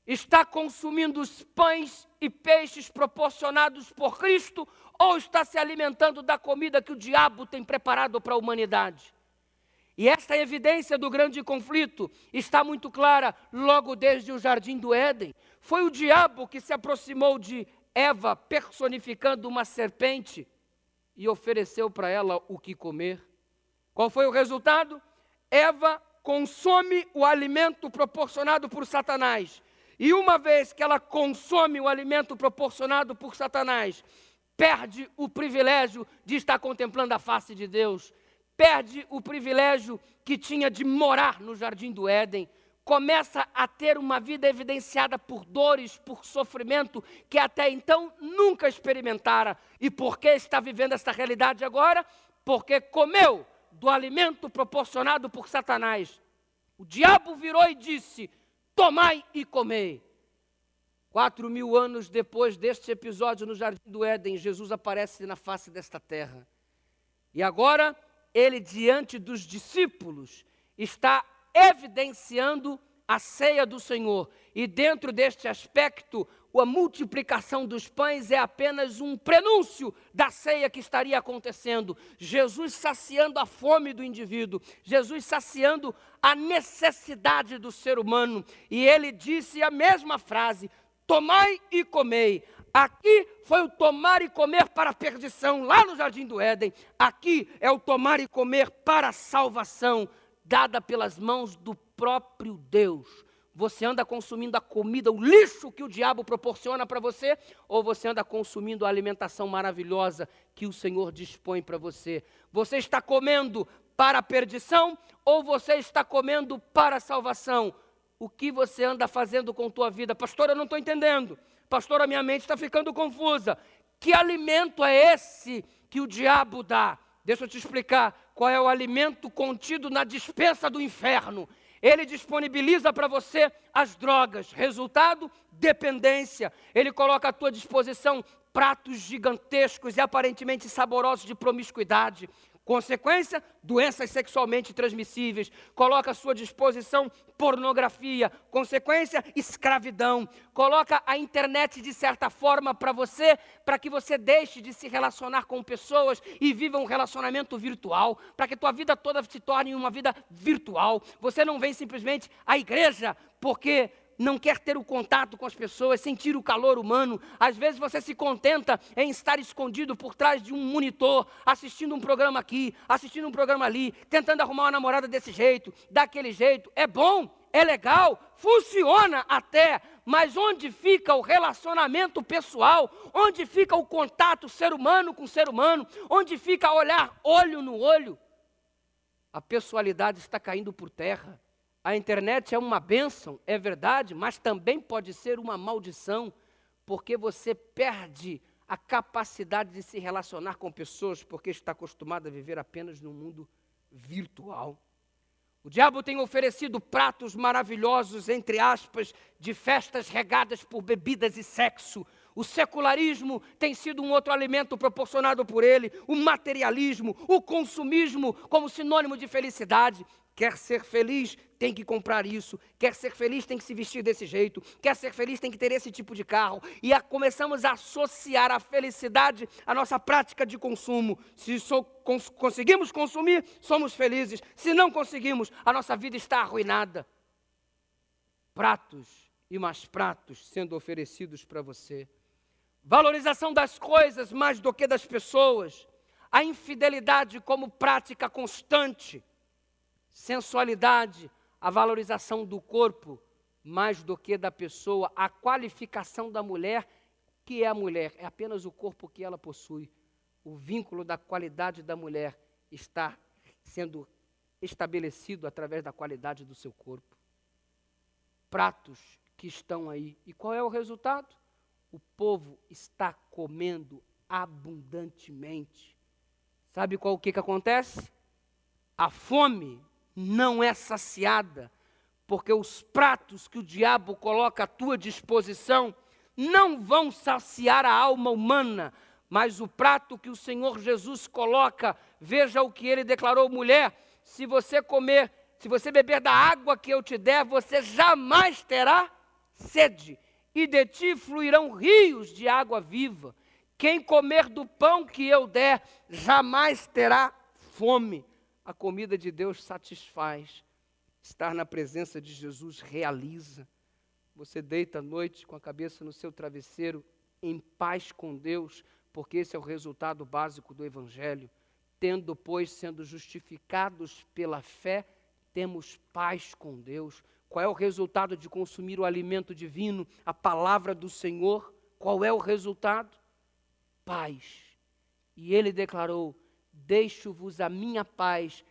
Está consumindo os pães e peixes proporcionados por Cristo ou está se alimentando da comida que o diabo tem preparado para a humanidade? E esta evidência do grande conflito está muito clara logo desde o Jardim do Éden. Foi o diabo que se aproximou de Eva, personificando uma serpente, e ofereceu para ela o que comer. Qual foi o resultado? Eva consome o alimento proporcionado por Satanás. E uma vez que ela consome o alimento proporcionado por Satanás, perde o privilégio de estar contemplando a face de Deus, perde o privilégio que tinha de morar no Jardim do Éden, começa a ter uma vida evidenciada por dores, por sofrimento, que até então nunca experimentara. E por que está vivendo esta realidade agora? Porque comeu do alimento proporcionado por Satanás. O diabo virou e disse: tomai e comei. 4.000 anos depois deste episódio no Jardim do Éden, Jesus aparece na face desta terra. E agora, ele diante dos discípulos está evidenciando a ceia do Senhor. E dentro deste aspecto, a multiplicação dos pães é apenas um prenúncio da ceia que estaria acontecendo. Jesus saciando a fome do indivíduo, Jesus saciando a necessidade do ser humano. E ele disse a mesma frase: tomai e comei. Aqui foi o tomar e comer para a perdição, lá no Jardim do Éden. Aqui é o tomar e comer para a salvação, dada pelas mãos do próprio Deus. Você anda consumindo a comida, o lixo que o diabo proporciona para você, ou você anda consumindo a alimentação maravilhosa que o Senhor dispõe para você? Você está comendo para a perdição, ou você está comendo para a salvação? O que você anda fazendo com a tua vida? Pastor, eu não estou entendendo. Pastor, a minha mente está ficando confusa. Que alimento é esse que o diabo dá? Deixa eu te explicar qual é o alimento contido na despensa do inferno. Ele disponibiliza para você as drogas. Resultado, dependência. Ele coloca à tua disposição pratos gigantescos e aparentemente saborosos de promiscuidade. Consequência, doenças sexualmente transmissíveis. Coloca à sua disposição pornografia. Consequência, escravidão. Coloca a internet de certa forma para você, para que você deixe de se relacionar com pessoas e viva um relacionamento virtual, para que tua vida toda se torne uma vida virtual. Você não vem simplesmente à igreja porque não quer ter o contato com as pessoas, sentir o calor humano. Às vezes você se contenta em estar escondido por trás de um monitor, assistindo um programa aqui, assistindo um programa ali, tentando arrumar uma namorada desse jeito, daquele jeito. É bom, é legal, funciona até, mas onde fica o relacionamento pessoal? Onde fica o contato ser humano com ser humano? Onde fica olhar olho no olho? A pessoalidade está caindo por terra. A internet é uma bênção, é verdade, mas também pode ser uma maldição, porque você perde a capacidade de se relacionar com pessoas, porque está acostumado a viver apenas no mundo virtual. O diabo tem oferecido pratos maravilhosos, entre aspas, de festas regadas por bebidas e sexo. O secularismo tem sido um outro alimento proporcionado por ele, o materialismo, o consumismo como sinônimo de felicidade. Quer ser feliz, tem que comprar isso. Quer ser feliz, tem que se vestir desse jeito. Quer ser feliz, tem que ter esse tipo de carro. E começamos a associar a felicidade à nossa prática de consumo. Se conseguimos consumir, somos felizes. Se não conseguimos, a nossa vida está arruinada. Pratos e mais pratos sendo oferecidos para você. Valorização das coisas mais do que das pessoas. A infidelidade como prática constante. Sensualidade, a valorização do corpo mais do que da pessoa, a qualificação da mulher, que é a mulher, é apenas o corpo que ela possui. O vínculo da qualidade da mulher está sendo estabelecido através da qualidade do seu corpo. Pratos que estão aí. E qual é o resultado? O povo está comendo abundantemente. Sabe o que acontece? A fome não é saciada, porque os pratos que o diabo coloca à tua disposição não vão saciar a alma humana, mas o prato que o Senhor Jesus coloca, veja o que ele declarou: mulher, se você beber da água que eu te der, você jamais terá sede, e de ti fluirão rios de água viva. Quem comer do pão que eu der, jamais terá fome. A comida de Deus satisfaz. Estar na presença de Jesus realiza. Você deita à noite com a cabeça no seu travesseiro, em paz com Deus, porque esse é o resultado básico do Evangelho. Tendo, pois, sendo justificados pela fé, temos paz com Deus. Qual é o resultado de consumir o alimento divino, a palavra do Senhor? Qual é o resultado? Paz. E ele declarou: deixo-vos a minha paz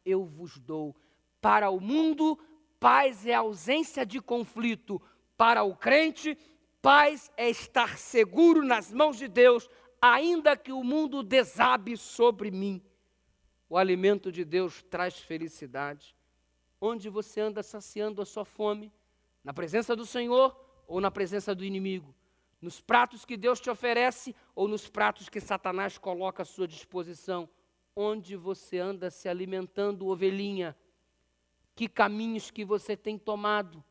eu vos dou. Para o mundo, paz é ausência de conflito. Para o crente, paz é estar seguro nas mãos de Deus, ainda que o mundo desabe sobre mim. O alimento de Deus traz felicidade. Onde você anda saciando a sua fome? Na presença do Senhor ou na presença do inimigo? Nos pratos que Deus te oferece ou nos pratos que Satanás coloca à sua disposição? Onde você anda se alimentando, ovelhinha? Que caminhos que você tem tomado?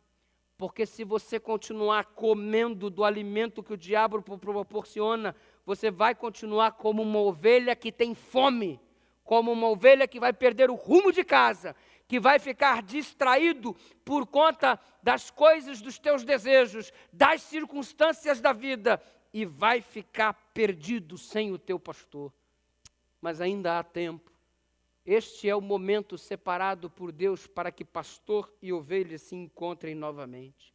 Porque se você continuar comendo do alimento que o diabo proporciona, você vai continuar como uma ovelha que tem fome, como uma ovelha que vai perder o rumo de casa, que vai ficar distraído por conta das coisas dos teus desejos, das circunstâncias da vida, e vai ficar perdido sem o teu pastor. Mas ainda há tempo. Este é o momento separado por Deus para que pastor e ovelha se encontrem novamente.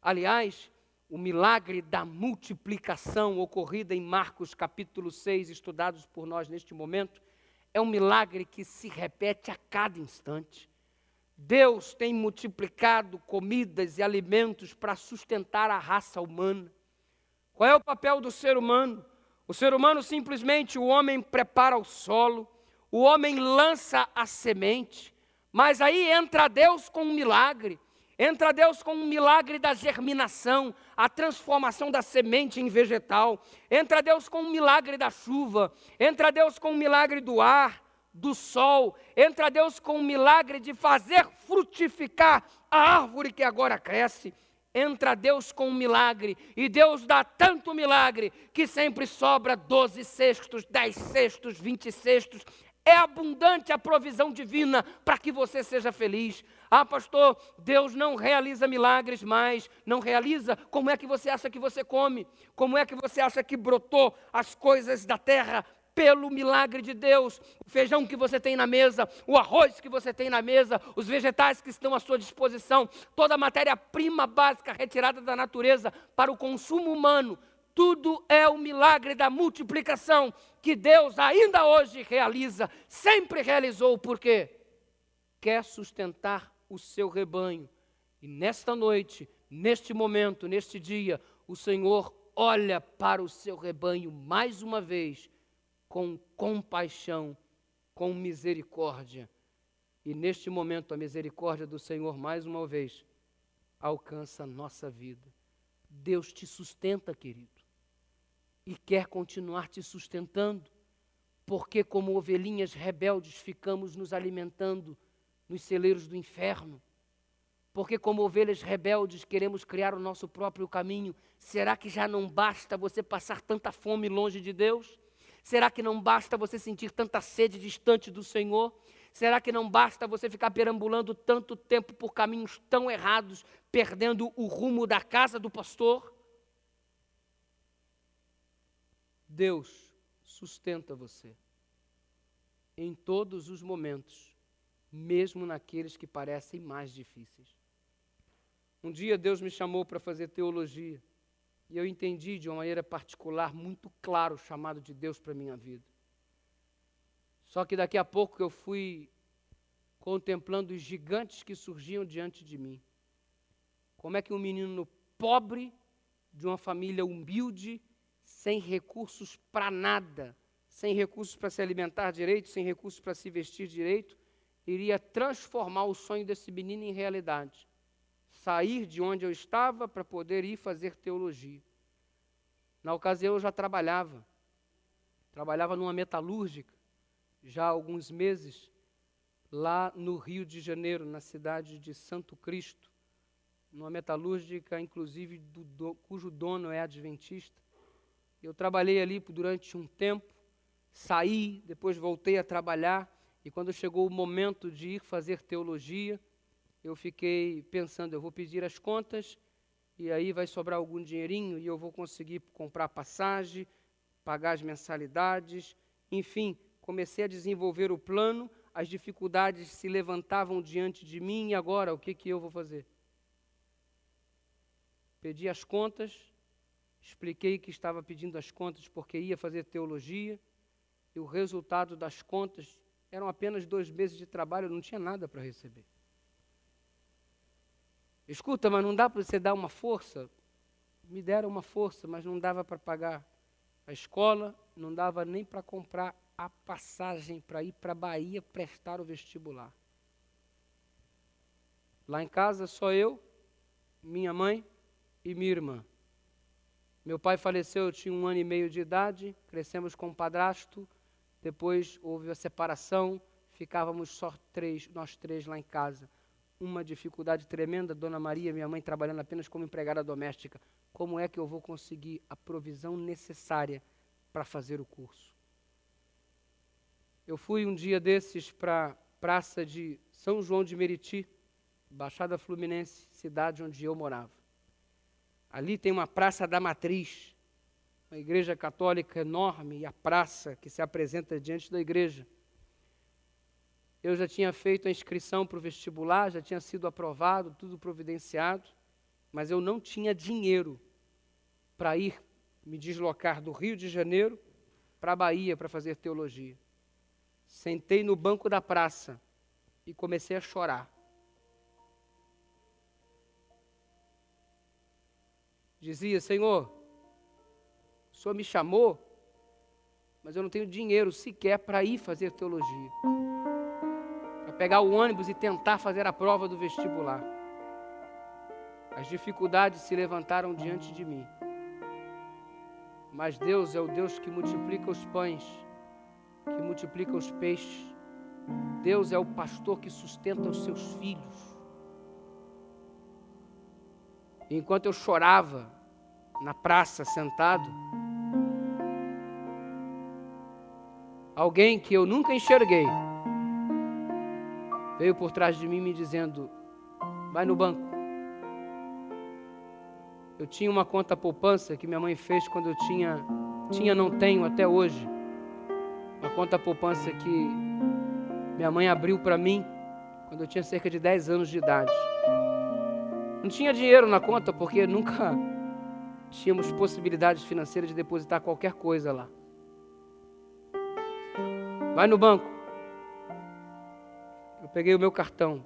Aliás, o milagre da multiplicação ocorrida em Marcos capítulo 6, estudados por nós neste momento, é um milagre que se repete a cada instante. Deus tem multiplicado comidas e alimentos para sustentar a raça humana. Qual é o papel do ser humano? O ser humano simplesmente, o homem prepara o solo, o homem lança a semente, mas aí entra Deus com um milagre. Entra Deus com um milagre da germinação, a transformação da semente em vegetal. Entra Deus com um milagre da chuva. Entra Deus com um milagre do ar, do sol. Entra Deus com um milagre de fazer frutificar a árvore que agora cresce. Entra Deus com um milagre, e Deus dá tanto milagre que sempre sobra 12 cestos, 10 cestos, 20 cestos. É abundante a provisão divina para que você seja feliz. Ah, pastor, Deus não realiza milagres mais. Não realiza? Como é que você acha que você come? Como é que você acha que brotou as coisas da terra? Pelo milagre de Deus. O feijão que você tem na mesa, o arroz que você tem na mesa, os vegetais que estão à sua disposição, toda a matéria-prima básica retirada da natureza para o consumo humano, tudo é o milagre da multiplicação que Deus ainda hoje realiza, sempre realizou, porque quer sustentar o seu rebanho. E nesta noite, neste momento, neste dia, o Senhor olha para o seu rebanho mais uma vez, com compaixão, com misericórdia. E neste momento a misericórdia do Senhor mais uma vez alcança a nossa vida. Deus te sustenta, querido, e quer continuar te sustentando, porque como ovelhinhas rebeldes ficamos nos alimentando nos celeiros do inferno, porque como ovelhas rebeldes queremos criar o nosso próprio caminho. Será que já não basta você passar tanta fome longe de Deus? Será que não basta você sentir tanta sede distante do Senhor? Será que não basta você ficar perambulando tanto tempo por caminhos tão errados, perdendo o rumo da casa do pastor? Deus sustenta você em todos os momentos, mesmo naqueles que parecem mais difíceis. Um dia Deus me chamou para fazer teologia, e eu entendi de uma maneira particular, muito claro, o chamado de Deus para a minha vida. Só que daqui a pouco eu fui contemplando os gigantes que surgiam diante de mim. Como é que um menino pobre, de uma família humilde, sem recursos para nada, sem recursos para se alimentar direito, sem recursos para se vestir direito, iria transformar o sonho desse menino em realidade. Sair de onde eu estava para poder ir fazer teologia. Na ocasião eu já trabalhava numa metalúrgica, já há alguns meses, lá no Rio de Janeiro, na cidade de Santo Cristo, numa metalúrgica, inclusive, cujo dono é adventista. Eu trabalhei ali durante um tempo, saí, depois voltei a trabalhar, e quando chegou o momento de ir fazer teologia, eu fiquei pensando, eu vou pedir as contas, e aí vai sobrar algum dinheirinho, e eu vou conseguir comprar passagem, pagar as mensalidades, enfim, comecei a desenvolver o plano, as dificuldades se levantavam diante de mim, e agora, o que eu vou fazer? Pedi as contas, expliquei que estava pedindo as contas porque ia fazer teologia, e o resultado das contas eram apenas 2 meses de trabalho, eu não tinha nada para receber. Escuta, mas não dá para você dar uma força? Me deram uma força, mas não dava para pagar a escola, não dava nem para comprar a passagem para ir para a Bahia prestar o vestibular. Lá em casa, só eu, minha mãe e minha irmã. Meu pai faleceu, eu tinha 1 ano e meio de idade, crescemos com um padrasto, depois houve a separação, ficávamos só nós três lá em casa. Uma dificuldade tremenda, Dona Maria, minha mãe, trabalhando apenas como empregada doméstica. Como é que eu vou conseguir a provisão necessária para fazer o curso? Eu fui um dia desses para a praça de São João de Meriti, Baixada Fluminense, cidade onde eu morava. Ali tem uma Praça da Matriz, uma igreja católica enorme, e a praça que se apresenta diante da igreja. Eu já tinha feito a inscrição para o vestibular, já tinha sido aprovado, tudo providenciado, mas eu não tinha dinheiro para ir me deslocar do Rio de Janeiro para a Bahia para fazer teologia. Sentei no banco da praça e comecei a chorar. Dizia: Senhor, o Senhor me chamou, mas eu não tenho dinheiro sequer para ir fazer teologia, para pegar o ônibus e tentar fazer a prova do vestibular. As dificuldades se levantaram diante de mim, mas Deus é o Deus que multiplica os pães, que multiplica os peixes. Deus é o pastor que sustenta os seus filhos. E enquanto eu chorava na praça, sentado, alguém que eu nunca enxerguei veio por trás de mim me dizendo: vai no banco. Eu tinha uma conta poupança que minha mãe fez quando eu não tenho até hoje. Uma conta poupança que minha mãe abriu para mim quando eu tinha cerca de 10 anos de idade. Não tinha dinheiro na conta porque nunca tínhamos possibilidades financeiras de depositar qualquer coisa lá. Vai no banco. Eu peguei o meu cartão.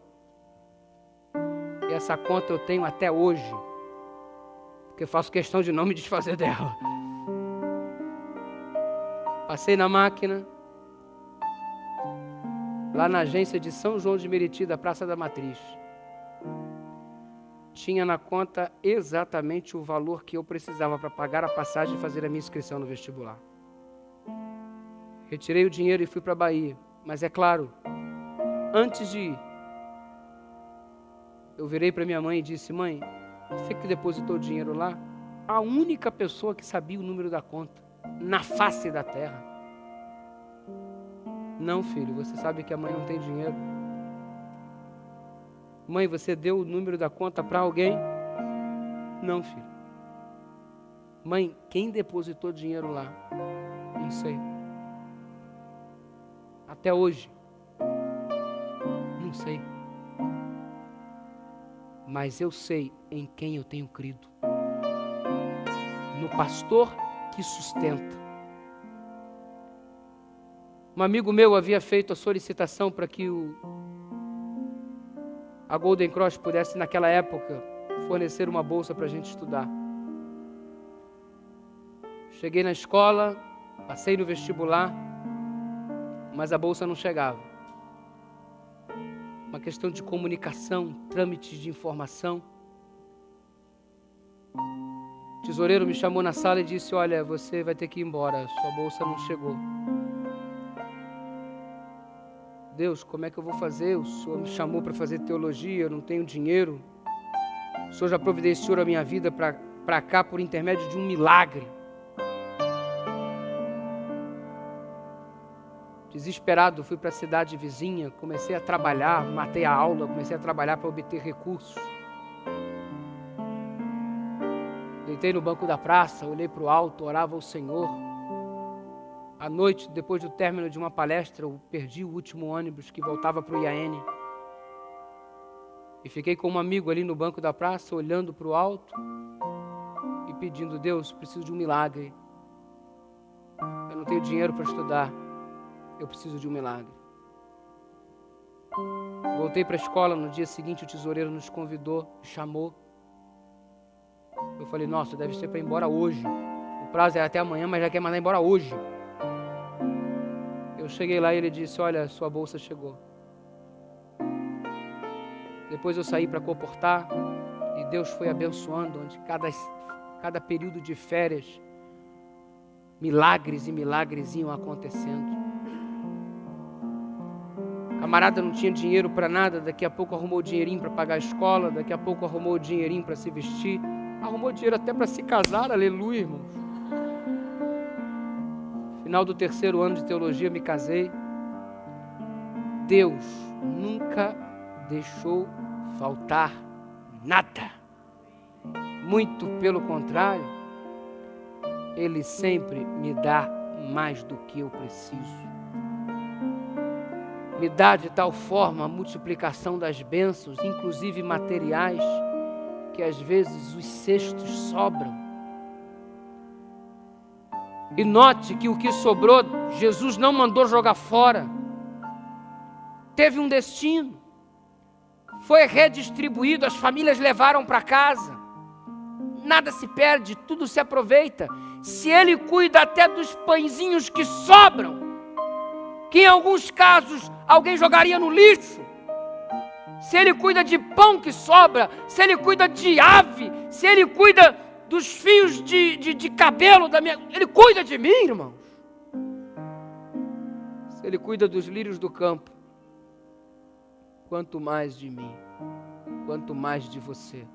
E essa conta eu tenho até hoje, porque eu faço questão de não me desfazer dela. Passei na máquina, lá na agência de São João de Meriti, da Praça da Matriz. Tinha na conta exatamente o valor que eu precisava para pagar a passagem e fazer a minha inscrição no vestibular. Retirei o dinheiro e fui para a Bahia. Mas é claro, antes de ir, eu virei para minha mãe e disse: mãe, você que depositou o dinheiro lá, a única pessoa que sabia o número da conta na face da terra. Não, filho, você sabe que a mãe não tem dinheiro. Mãe, você deu o número da conta para alguém? Não, filho. Mãe, quem depositou dinheiro lá? Não sei. Até hoje. Não sei. Mas eu sei em quem eu tenho crido. No pastor que sustenta. Um amigo meu havia feito a solicitação para que a Golden Cross pudesse, naquela época, fornecer uma bolsa para a gente estudar. Cheguei na escola, passei no vestibular, mas a bolsa não chegava. Uma questão de comunicação, trâmites de informação. O tesoureiro me chamou na sala e disse: olha, você vai ter que ir embora, sua bolsa não chegou. Deus, como é que eu vou fazer? O Senhor me chamou para fazer teologia, eu não tenho dinheiro. O Senhor já providenciou a minha vida para cá por intermédio de um milagre. Desesperado, fui para a cidade vizinha, comecei a trabalhar, matei a aula, comecei a trabalhar para obter recursos. Deitei no banco da praça, olhei para o alto, orava ao Senhor. À noite, depois do término de uma palestra, eu perdi o último ônibus que voltava para o IAN. E fiquei com um amigo ali no banco da praça, olhando para o alto e pedindo: Deus, preciso de um milagre. Eu não tenho dinheiro para estudar. Eu preciso de um milagre. Voltei para a escola, no dia seguinte o tesoureiro nos convidou, me chamou. Eu falei: nossa, deve ser para ir embora hoje. O prazo é até amanhã, mas já quer mandar embora hoje. Eu cheguei lá e ele disse: olha, sua bolsa chegou. Depois eu saí para comportar e Deus foi abençoando, onde cada período de férias, milagres e milagres iam acontecendo. Camarada não tinha dinheiro para nada, daqui a pouco arrumou dinheirinho para pagar a escola, daqui a pouco arrumou dinheirinho para se vestir, arrumou dinheiro até para se casar, aleluia, irmãos. Final do 3º ano de teologia, me casei. Deus nunca deixou faltar nada. Muito pelo contrário, Ele sempre me dá mais do que eu preciso. Me dá de tal forma a multiplicação das bênçãos, inclusive materiais, que às vezes os cestos sobram. E note que o que sobrou, Jesus não mandou jogar fora. Teve um destino. Foi redistribuído, as famílias levaram para casa. Nada se perde, tudo se aproveita. Se Ele cuida até dos pãezinhos que sobram, que em alguns casos alguém jogaria no lixo, se Ele cuida de pão que sobra, se Ele cuida de ave, se Ele cuida dos fios de cabelo da minha... Ele cuida de mim, irmãos. Se Ele cuida dos lírios do campo, quanto mais de mim, quanto mais de você.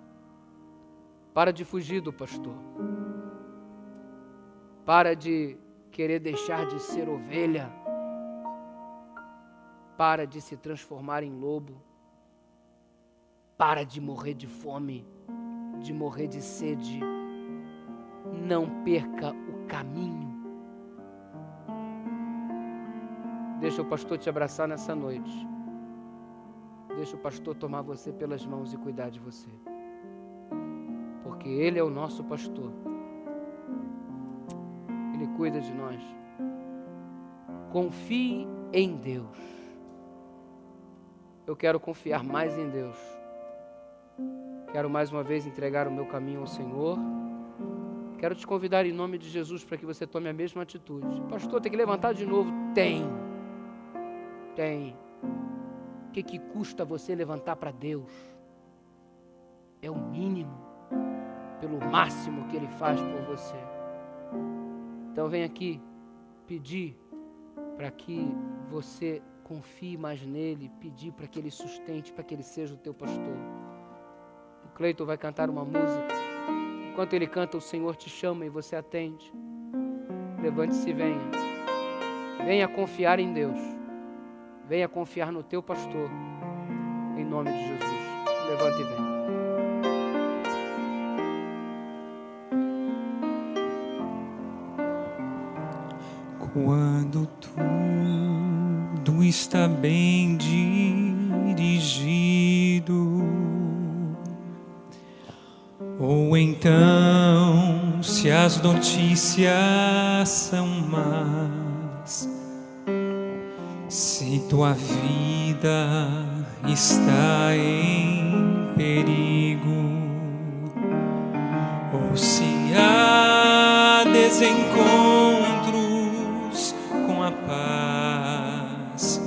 Para de fugir do pastor. Para de querer deixar de ser ovelha. Para de se transformar em lobo. Para de morrer de fome, de morrer de sede. Não perca o caminho. Deixa o pastor te abraçar nessa noite. Deixa o pastor tomar você pelas mãos e cuidar de você. Porque Ele é o nosso pastor. Ele cuida de nós. Confie em Deus. Eu quero confiar mais em Deus. Quero mais uma vez entregar o meu caminho ao Senhor. Quero te convidar em nome de Jesus para que você tome a mesma atitude. Pastor, tem que levantar de novo? Tem. O que custa você levantar para Deus? É o mínimo, pelo máximo que Ele faz por você. Então vem aqui pedir para que você confie mais nele, pedir para que Ele sustente, para que Ele seja o teu pastor. O Cleiton vai cantar uma música. Enquanto ele canta, o Senhor te chama e você atende. Levante-se e venha. Venha confiar em Deus. Venha confiar no teu pastor. Em nome de Jesus. Levante e venha. Quando tudo está bem dirigido, ou então se as notícias são más, se tua vida está em perigo, ou se há desencontros com a paz,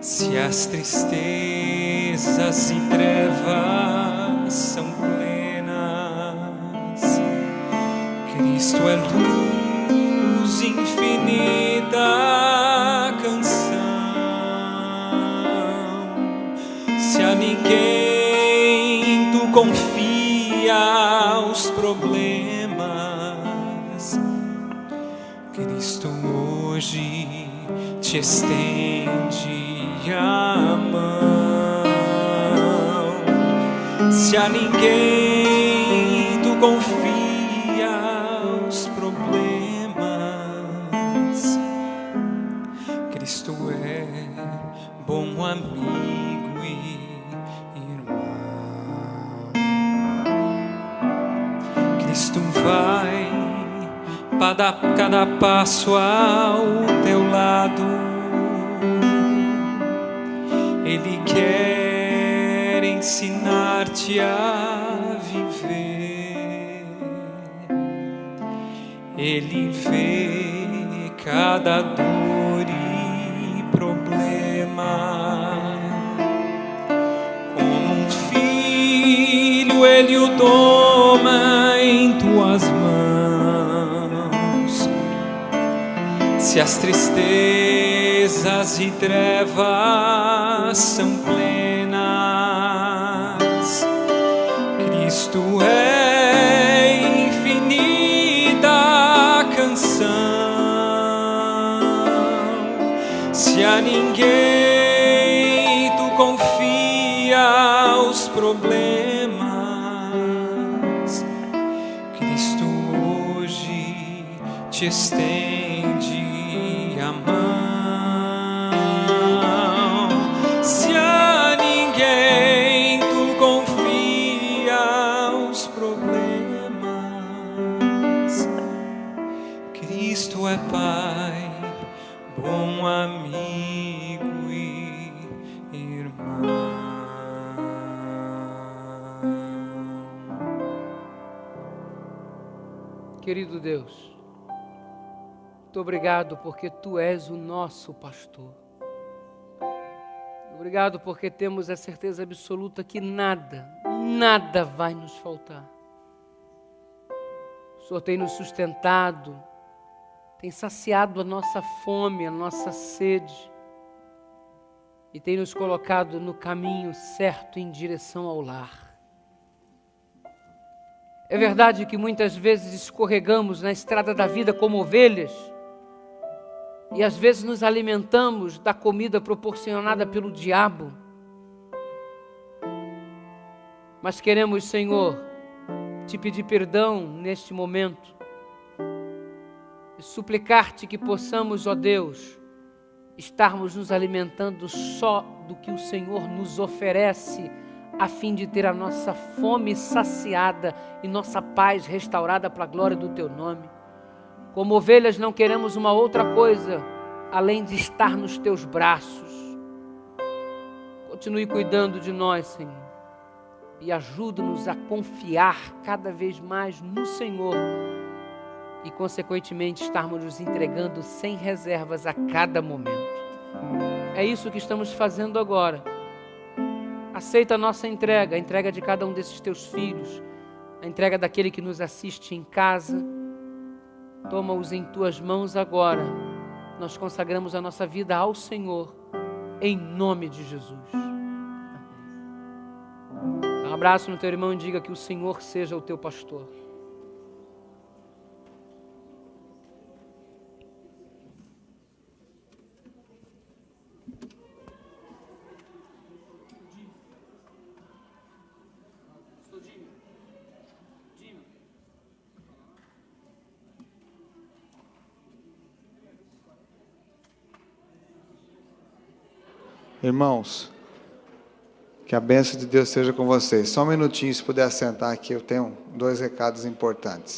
se as tristezas e trevas são plenas, Cristo é luz infinita, canção. Se a ninguém tu confia os problemas, Cristo hoje te estende a mão. Se a ninguém tu confia os problemas, Cristo é bom amigo e irmão. Cristo vai para cada passo ao teu lado. Ele quer ensinar-te a viver. Ele vê cada dor e problema. Como um filho, Ele o toma em tuas mãos. Se as tristezas e trevas são plenas, Cristo é infinita canção. Se a ninguém tu confia problemas, Cristo hoje te estende a mão. Se a ninguém tu confia os problemas, Cristo é Pai, bom amigo e irmão. Querido Deus, muito obrigado porque Tu és o nosso pastor. Obrigado porque temos a certeza absoluta que nada vai nos faltar. O Senhor tem nos sustentado, tem saciado a nossa fome, a nossa sede e tem nos colocado no caminho certo em direção ao lar. É verdade que muitas vezes escorregamos na estrada da vida como ovelhas e às vezes nos alimentamos da comida proporcionada pelo diabo. Mas queremos, Senhor, te pedir perdão neste momento e suplicar-te que possamos, ó Deus, estarmos nos alimentando só do que o Senhor nos oferece, a fim de ter a nossa fome saciada e nossa paz restaurada para a glória do Teu nome. Como ovelhas não queremos uma outra coisa, além de estar nos Teus braços. Continue cuidando de nós, Senhor, e ajuda-nos a confiar cada vez mais no Senhor e, consequentemente, estarmos nos entregando sem reservas a cada momento. É isso que estamos fazendo agora. Aceita a nossa entrega, a entrega de cada um desses Teus filhos, a entrega daquele que nos assiste em casa. Toma-os em Tuas mãos agora. Nós consagramos a nossa vida ao Senhor, em nome de Jesus. Dá um abraço no teu irmão e diga que o Senhor seja o teu pastor. Irmãos, que a bênção de Deus seja com vocês. Só um minutinho, se puder sentar aqui, eu tenho 2 recados importantes.